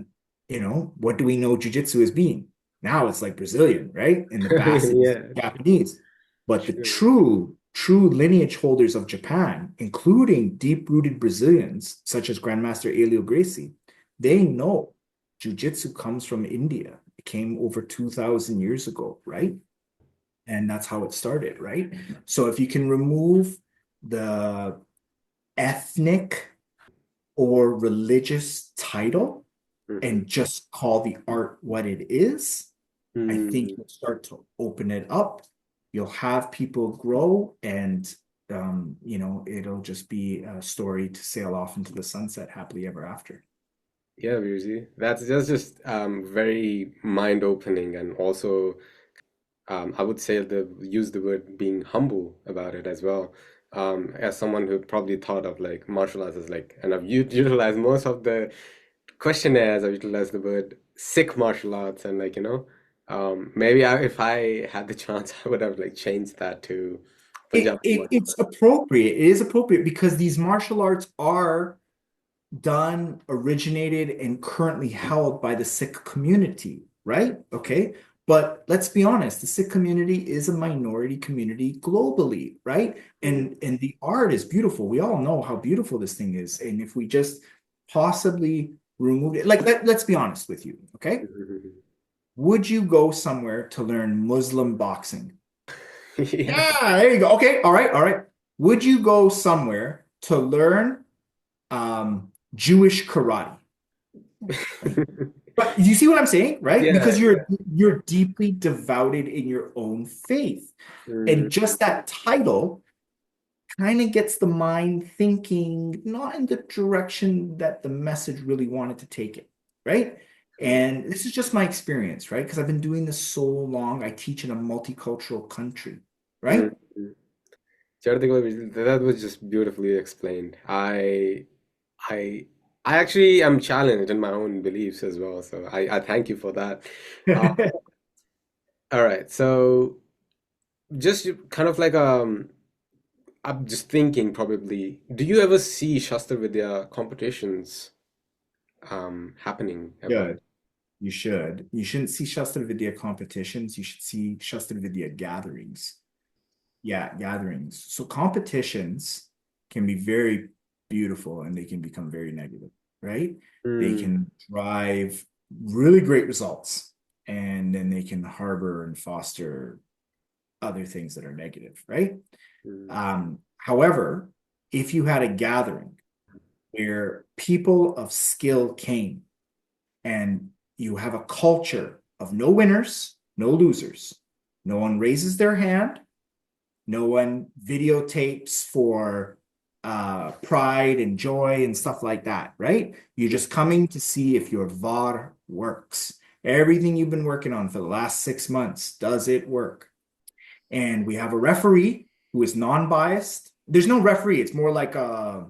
what do we know jiu-jitsu as being? Now it's like Brazilian, right? And the best is Yeah, Japanese. But the true. true lineage holders of Japan, including deep-rooted Brazilians such as Grandmaster Helio Gracie, they know jiu-jitsu comes from India. It came over 2,000 years ago, right? And that's how it started, right? So if you can remove the ethnic or religious title Mhm. and just call the art what it is, I think Mm. you'll start to open it up. You'll have people grow, and it'll just be a story to sail off into the sunset happily ever after. Yeah, Virzi. That's just very mind-opening and also I would say use the word being humble about it as well. As someone who probably thought of like martial arts as like, and I've utilized most of the questionnaires, I've utilized the word Sikh martial arts, and like, maybe if I had the chance, I would have like changed that to It, Punjabi it martial it's appropriate. It is appropriate because these martial arts are done, originated, and currently held by the Sikh community, right? Okay. But let's be honest, the Sikh community is a minority community globally, right? arts. And the art is beautiful. We all know how beautiful this thing is. And if we just possibly removed it, like let's be honest with you, okay? Mm. Would you go somewhere to learn Muslim boxing? Yeah. Yeah, there you go. Okay, all right, all right. Would you go somewhere to learn Jewish karate? But you see what I'm saying, right? Yeah, Because you're deeply devoted in your own faith. mm, And just that title kind of gets the mind thinking, not in the direction that the message really wanted to take it, right? mm, And this is just my experience, right? Because I've been doing this so long. I teach in a multicultural country, mm, right? mm. Charatikala, that was just beautifully explained. I, I actually am challenged in my own beliefs as well, so I thank you for that. Uh, all right, so just kind of like I'm just thinking probably, do you ever see Shastar Vidya competitions happening ever? Good. You should. You shouldn't see Shastar Vidya competitions. You should see Shastar Vidya gatherings. Yeah, gatherings. So competitions can be very beautiful and they can become very negative, right? They Mm, can drive really great results and then they can harbor and foster other things that are negative, right? mm, However, if you had a gathering where people of skill came and you have a culture of no winners, no losers, no one raises their hand, no one videotapes for pride and joy and stuff like that, right? You're mm, just coming to see if your VAR works. Everything you've been working on for the last 6 months, does it work? And we have a referee who is non-biased. There's no referee. It's more like yeah.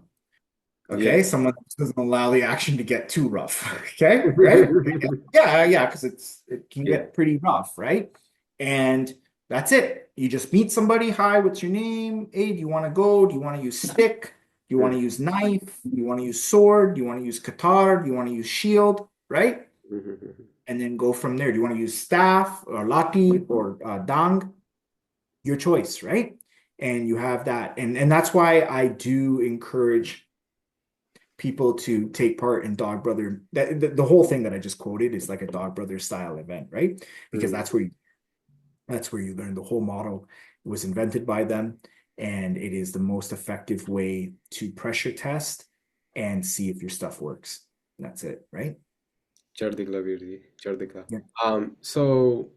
okay, someone doesn't allow the action to get too rough. Okay, right? Yeah, yeah, because it can Yeah. get pretty rough, right? And That's it. You just meet somebody. Hi, what's your name? Hey, do you want to go? Do you want to use stick? Do you want to Mhm. use knife? Do you want to use sword? Do you want to use katar? Do you want to use shield? Right? Mhm. And then go from there. Do you want to use staff or lati or dang? Your choice, right? And you have that. And that's why I do encourage people to take part in Dog Brother. The whole thing that I just quoted is like a Dog Brother style event, right? Because Mhm. that's where you learn the whole model. It was invented by them, and it is the most effective way to pressure test and see if your stuff works. That's it, right? Chardikla Virji, Chardikla. Yeah. So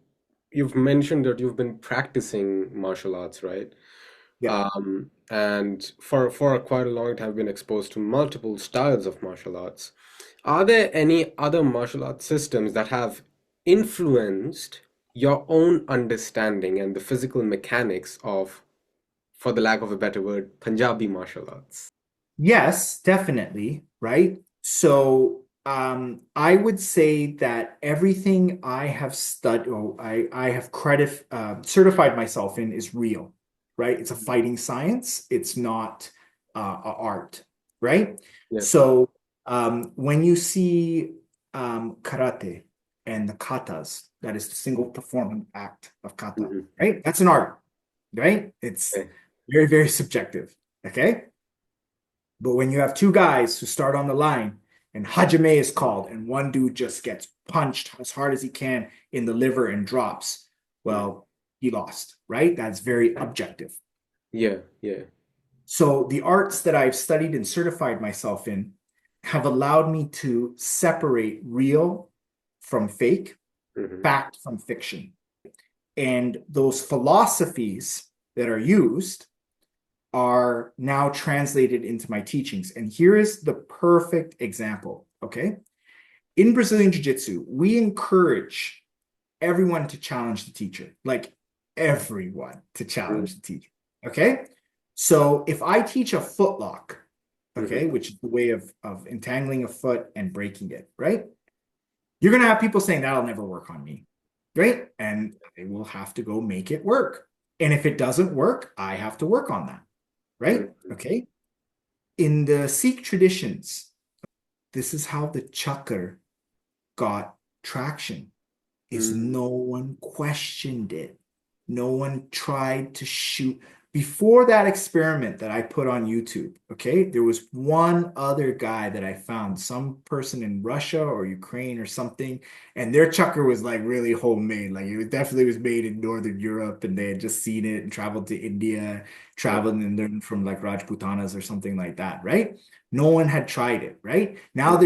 you've mentioned that you've been practicing martial arts, right? Yeah. And for quite a long time, been exposed to multiple styles of martial arts. Are there any other martial arts systems that have influenced your own understanding and the physical mechanics of, for the lack of a better word, Punjabi martial arts? Yes, definitely, right? So, I would say that everything I have studied, or I have certified myself in is real, right? It's a fighting science. It's not a art, right? Yes. So, when you see karate and the katas, that is the single performing act of kata, Mhm. right? That's an art, right? It's Okay. very, very subjective, okay? But when you have two guys who start on the line and Hajime is called and one dude just gets punched as hard as he can in the liver and drops, Mm. well, he lost, right? That's very objective. Yeah, yeah. So the arts that I've studied and certified myself in have allowed me to separate real from fake, Hmm. fact from fiction. And those philosophies that are used are now translated into my teachings. And here is the perfect example. Okay. In Brazilian Jiu-Jitsu, we encourage everyone to challenge the teacher, like everyone to challenge the teacher. Okay. So if I teach a footlock, okay, Hmm. which is the way of entangling a foot and breaking it, right? You're going to have people saying that'll never work on me, right? And I will have to go make it work. And if it doesn't work, I have to work on that, right? Hmm. Okay. In the Sikh traditions, this is how the chakra got traction, is Mm. no one questioned it. No one tried to shoot. Before that experiment that I put on YouTube, okay, there was one other guy that I found, some person in Russia or Ukraine or something, and their chakra was like really homemade. Like definitely was made in Northern Europe, and they had just seen it and traveled to India, Yeah. traveled and learned from like Rajputanas or something like that, right? No one had tried it, right? Now Mm.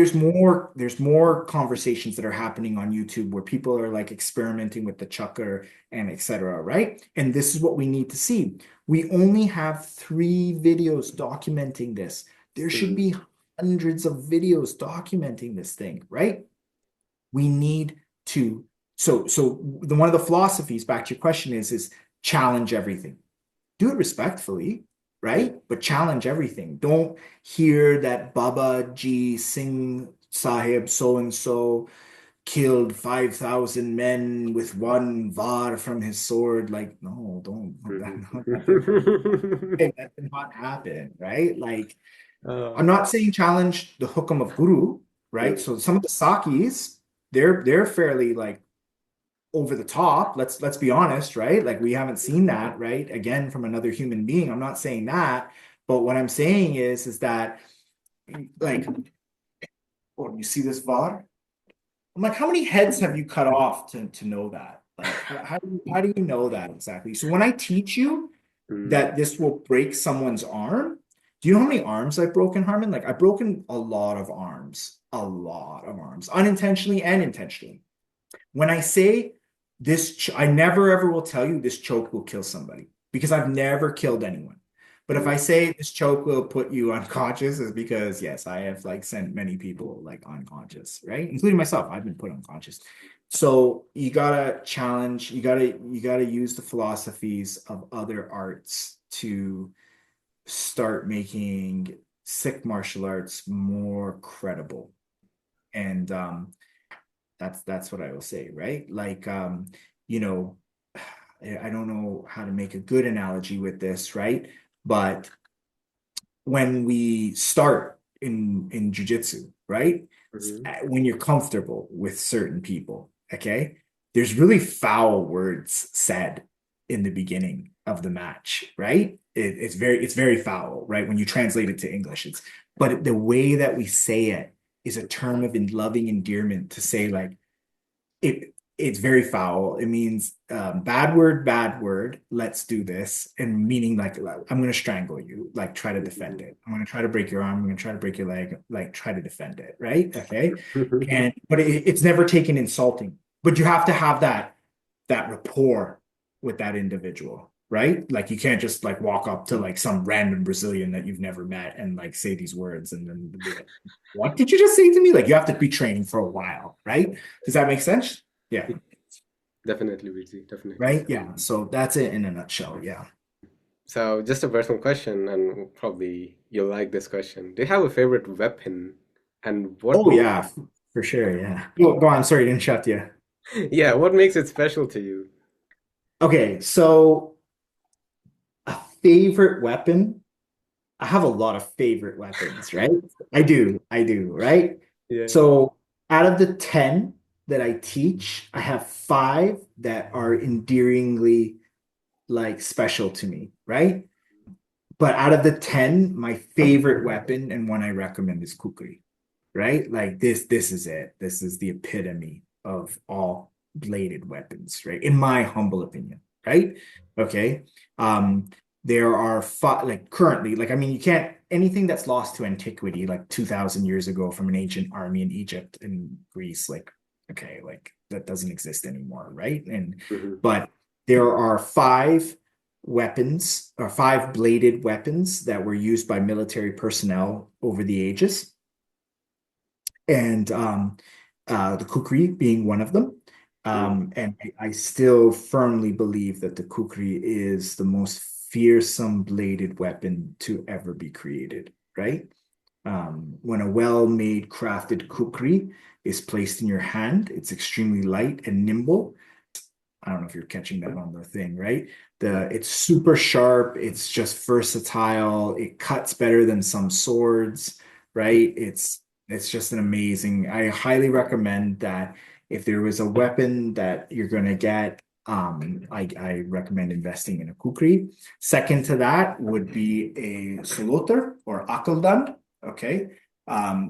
there's more conversations that are happening on YouTube where people are like experimenting with the chucker and etc., right? And this is what we need to see. We only have 3 videos documenting this. There should Mm. be hundreds of videos documenting this thing, right? We need to one of the philosophies, back to your question, is challenge everything. Do it respectfully, Yeah. right? But challenge everything. Don't hear that Baba Ji Singh Sahib so and so killed 5,000 men with one var from his sword. Like, no, don't. Mhm. That did not happen, right? Like, I'm Uh, not saying challenge the hukam of Guru, right? mm. So some of the Sakis, they're fairly like over the top. Let's be honest, right? Like we haven't seen that, right? Again, from another human being. I'm not saying that, but what I'm saying is that like, oh, you see this VAR? I'm like, how many heads have you cut off to know that? Like, how do you know that exactly? So when I teach you Mm. that this will break someone's arm, do you know how many arms I've broken, Harmon? Like I've broken a lot of arms, unintentionally and intentionally. When I say this, I never ever will tell you this choke will kill somebody because I've never killed anyone. But if Mm. I say this choke will put you unconscious, is because yes, I have like sent many people like unconscious, right? Including myself. I've been put unconscious. So you gotta challenge, you gotta use the philosophies of other arts to start making Sikh martial arts more credible. And that's what I will say, right? Like you know, I don't know how to make a good analogy with this, right? But when we start in jiu-jitsu, right? Hmm. When you're comfortable with certain people, okay? There's really foul words said in the beginning of the match, right? It's very foul, right? When you translate it to English, but the way that we say it is a term of loving endearment to say like it's very foul. It means bad word, let's do this. And meaning like I'm gonna strangle you, like try to defend it. I'm gonna try to break your arm, I'm gonna try to break your leg, like try to defend it, right? Okay. And but it's never taken insulting. But you have to have that rapport with that individual, right? Like you can't just like walk up to like some random Brazilian that you've never met and like say these words and then be like, what did you just say to me? Like you have to be training for a while, right? Does that make sense? Yeah. Definitely, Vizi, definitely. Right? Yeah. So that's it in a nutshell. Yeah. So, just a personal question, and probably you'll like this question. Do you have a favorite weapon, and what Oh makes yeah, for sure. Yeah. Go on. Sorry to interrupt you. yeah, what makes it special to you? Okay, so a favorite weapon. I have a lot of favorite weapons, right? I do, right? Yeah. So out of the 10 that I teach, I have five that are endearingly like special to me, right? But out of the 10, my favorite weapon and one I recommend is kukri, right? Like this is it. This is the epitome of all bladed weapons, right? In my humble opinion, right? Okay. Um, there are like currently, like I mean, you can't anything that's lost to antiquity, like 2,000 years ago from an ancient army in Egypt and Greece, like okay, like that doesn't exist anymore, right? And Hmm. but there are five weapons or five bladed weapons that were used by military personnel over the ages and the kukri being one of them. And I still firmly believe that the kukri is the most fearsome bladed weapon to ever be created, right? When a well-made crafted kukri is placed in your hand, it's extremely light and nimble. I don't know if you're catching that on the thing, right? It's super sharp, it's just versatile, it cuts better than some swords, right? It's just an amazing. I highly recommend that if there was a weapon that you're gonna get, I recommend investing in a kukri. Second to that would be a soloter or akeldand. Okay.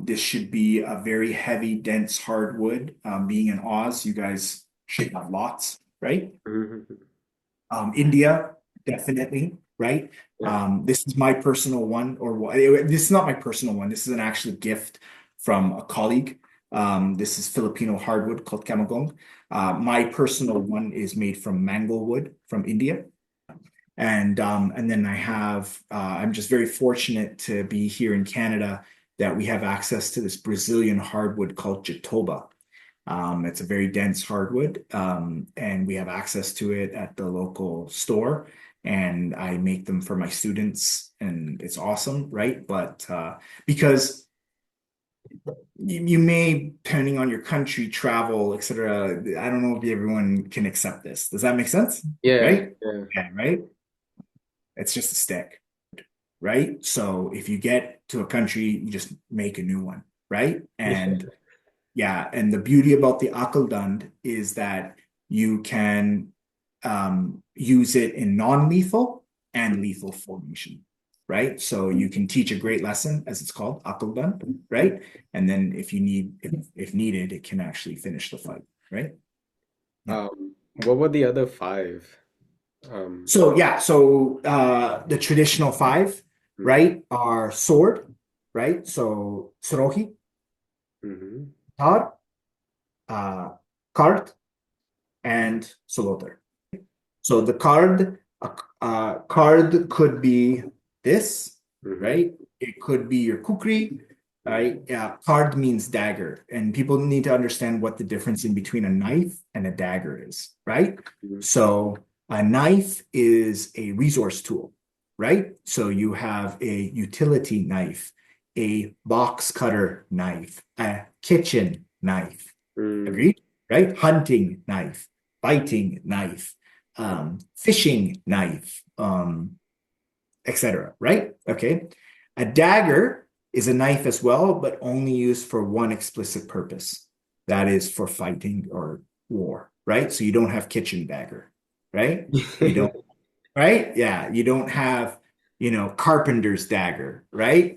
This should be a very heavy, dense hardwood. Being in Oz, you guys should have lots, right? Hmm. India, definitely, right? Yeah. This is my personal one, this is not my personal one. This is an actual gift from a colleague. This is Filipino hardwood called kamagong. My personal one is made from mango wood from India. And then I'm just very fortunate to be here in Canada that we have access to this Brazilian hardwood called Jatoba. It's a very dense hardwood, and we have access to it at the local store. And I make them for my students, and it's awesome, right? But because you may, depending on your country, travel, etc. I don't know if everyone can accept this. Does that make sense? Yeah. Right? Yeah. Yeah, right? It's just a stick, right? So if you get to a country, you just make a new one, right? And yeah, and the beauty about the Akaldund is that you can use it in non-lethal and lethal formation, right? So you can teach a great lesson, as it's called, Akaldund, right? And then if needed, it can actually finish the fight, right? Yeah. What were the other five? Um, So yeah, so the traditional five, mhm. right, are sword, right? So Sorohi, Mhm. Tar, uh, Kard, and Soloter. So the card could be this, Mhm. right? It could be your kukri, right? Yeah, card means dagger, and people need to understand what the difference in between a knife and a dagger is, right? Mhm. So a knife is a resource tool, right? So you have a utility knife, a box cutter knife, a kitchen knife. Mm. Agreed? Right? Hunting knife, biting knife. fishing knife, etc. Right? Okay. A dagger is a knife as well, but only used for one explicit purpose. That is for fighting or war, right? So you don't have kitchen dagger, right? You don't, right? Yeah, you don't have, carpenter's dagger, right?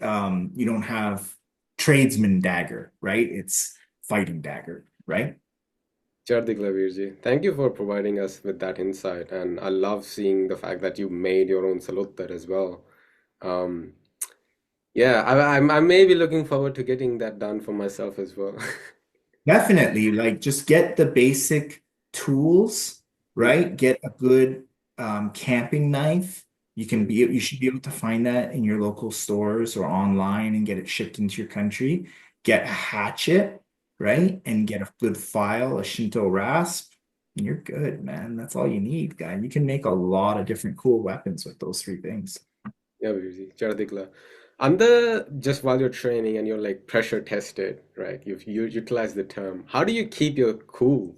You don't have tradesman dagger, right? It's fighting dagger, right? Chardik Lavirji, thank you for providing us with that insight, and I love seeing the fact that you made your own saluttar as well. Um, yeah, I may be looking forward to getting that done for myself as well. Definitely, like just get the basic tools, right? Get a good camping knife. You should be able to find that in your local stores or online and get it shipped into your country. Get a hatchet, right? And get a good file, a Shinto rasp, and you're good, man. That's all you need, guy. You can make a lot of different cool weapons with those three things. Yeah, Virji, Chardikla. Under just while you're training and you're like pressure tested, right? You utilize the term. How do you keep your cool?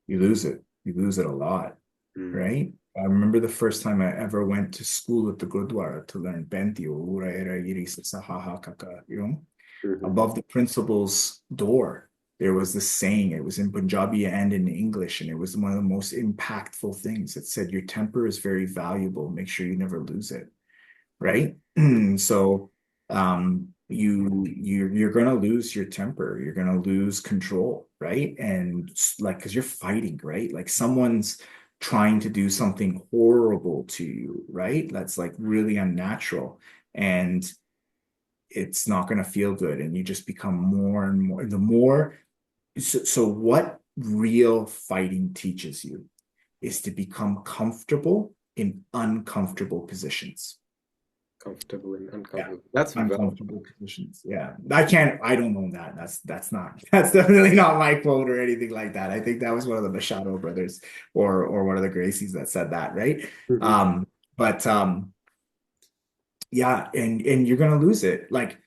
You lose it. You lose it a lot. Mm, Right? I remember the first time I ever went to school at the Gurdwara to learn Benti or Ura Era Iri Sahaha Kaka, mhm, above the principal's door, there was this saying. It was in Punjabi and in English, and it was one of the most impactful things. It said, "Your temper is very valuable. Make sure you never lose it." Right? So, you're gonna lose your temper. You're gonna lose control, right? And like, because you're fighting, right? Like someone's trying to do something horrible to you, right? That's like really unnatural, and it's not gonna feel good. And you just become more and more. The more, so what real fighting teaches you is to become comfortable in uncomfortable positions. comfortable and Yeah. uncomfortable. That's well. Uncomfortable positions. Yeah. I don't know that. That's not that's definitely not my quote or anything like that. I think that was one of the Machado brothers or one of the Gracies that said that, right? Mhm. Um, but yeah, and you're gonna lose it. Like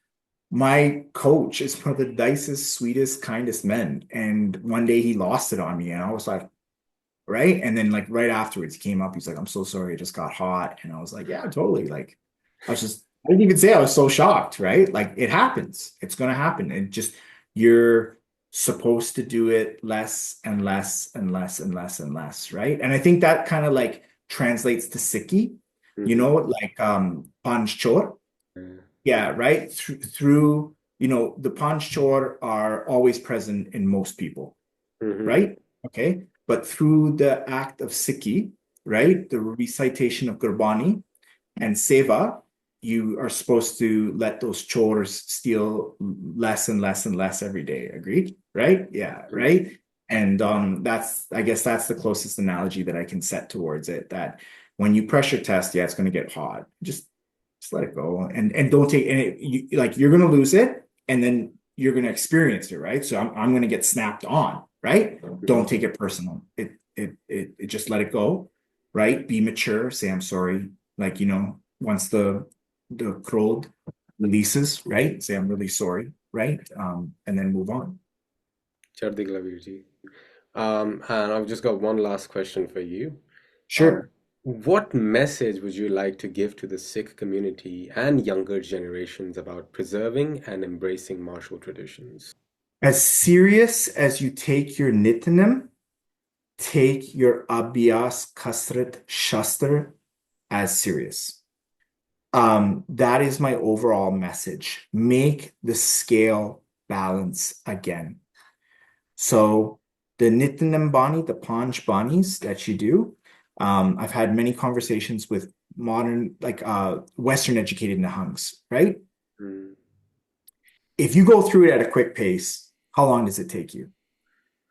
my coach is one of the nicest, sweetest, kindest men. And one day he lost it on me, and I was like, right? And then like right afterwards, he came up, he's like, "I'm so sorry, it just got hot." And I was like, "Yeah, totally." Like I didn't even say I was so shocked, right? Like it happens. It's gonna happen. And just you're supposed to do it less and less and less and less and less, right? And I think that kind of like translates to Sikhi, Mhm. like Panch Chor. Yeah. Yeah, right. Through, the Panch Chor are always present in most people, Mhm. right? Okay. But through the act of Sikhi, right, the recitation of Gurbani and Seva, you are supposed to let those chores steal less and less and less every day. Agreed? Right? Yeah, Mhm. right. And I guess that's the closest analogy that I can set towards it. That when you pressure test, yeah, it's going to get hot. Just let it go, and don't take and like you're going to lose it, and then you're going to experience it, right? So I'm going to get snapped on, right? Mhm. Don't take it personal. It just let it go, right? Be mature. Say I'm sorry. Like once the crowd releases, right? Say I'm really sorry, right? And then move on. Chardik Lavirji. And I've just got one last question for you. Um, Sure. what message would you like to give to the Sikh community and younger generations about preserving and embracing martial traditions? As serious as you take your Nityanim, take your Abhyas Kasrat Shastar as serious. That is my overall message. Make the scale balance again. So the Nityanam Bani, the Panch Banis that you do, I've had many conversations with modern, like Western educated Nihangs, right? Mm. If you go through it at a quick pace, how long does it take you?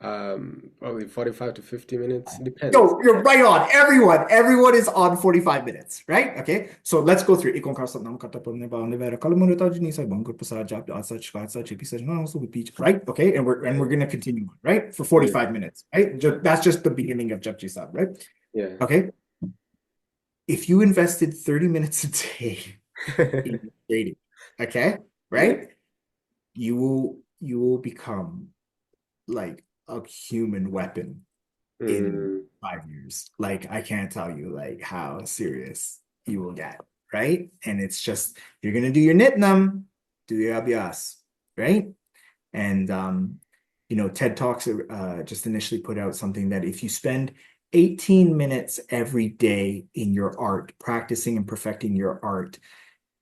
Probably 45 to 50 minutes, depends. Yo, you're right on. Everyone is on 45 minutes, right? Okay. So let's go through. Right? Okay. And we're gonna continue on, right? For Yeah, 45 minutes, right? That's just the beginning of Japji Sab, right? yeah. Okay. If you invested 30 minutes a day in trading, okay, Yeah. right? You will become like a human weapon in Mm. 5 years. Like I can't tell you like how serious you will get, right? And it's just you're gonna do your nitnam, do your abhyas, right? And TED Talks just initially put out something that if you spend 18 minutes every day in your art, practicing and perfecting your art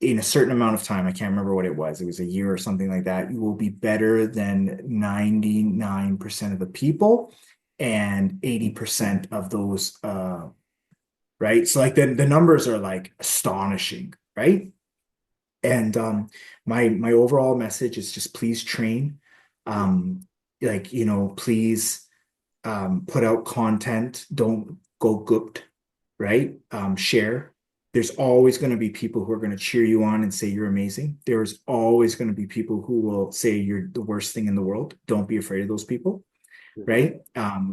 in a certain amount of time, I can't remember what it was a year or something like that, you will be better than 99% of the people and 80% of those right? So like the numbers are like astonishing, right? And my overall message is just please train. Um, please put out content. Don't go gooped, right? Share. There's always going to be people who are going to cheer you on and say you're amazing. There's always going to be people who will say you're the worst thing in the world. Don't be afraid of those people, Mhm. right?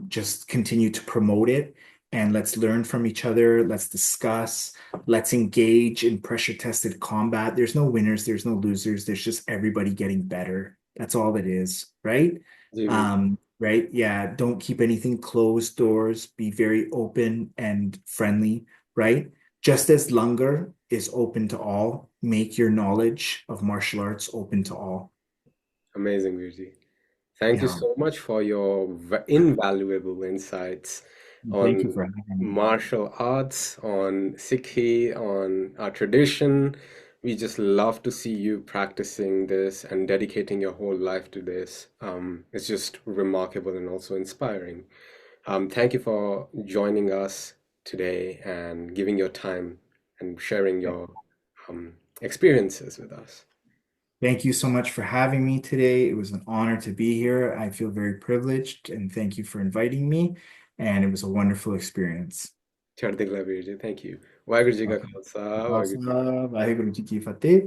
Just continue to promote it and let's learn from each other. Let's discuss. Let's engage in pressure tested combat. There's no winners, there's no losers. There's just everybody getting better. That's all it is, right? Ji Veer ji. Right? Yeah. Don't keep anything closed doors. Be very open and friendly, right? Just as Langar is open to all, make your knowledge of martial arts open to all. Amazing, Virji. Thank you Yeah. so much for your invaluable insights Thank you on for having me. martial arts, on Sikhi, on our tradition. We just love to see you practicing this and dedicating your whole life to this. It's just remarkable and also inspiring. Thank you for joining us today and giving your time and sharing your experiences with us. Thank you so much for having me today. It was an honor to be here. I feel very privileged and thank you for inviting me. And it was a wonderful experience. ਚੜ੍ਹਦੀ ਕਲਾ ਵੀਰ ਜੀ, thank you. Waheguru ji ਕਾ Okay. Khalsa, Waheguru ji ਕੀ Awesome. Waheguru ji ਕੀ ਫਤਿਹ।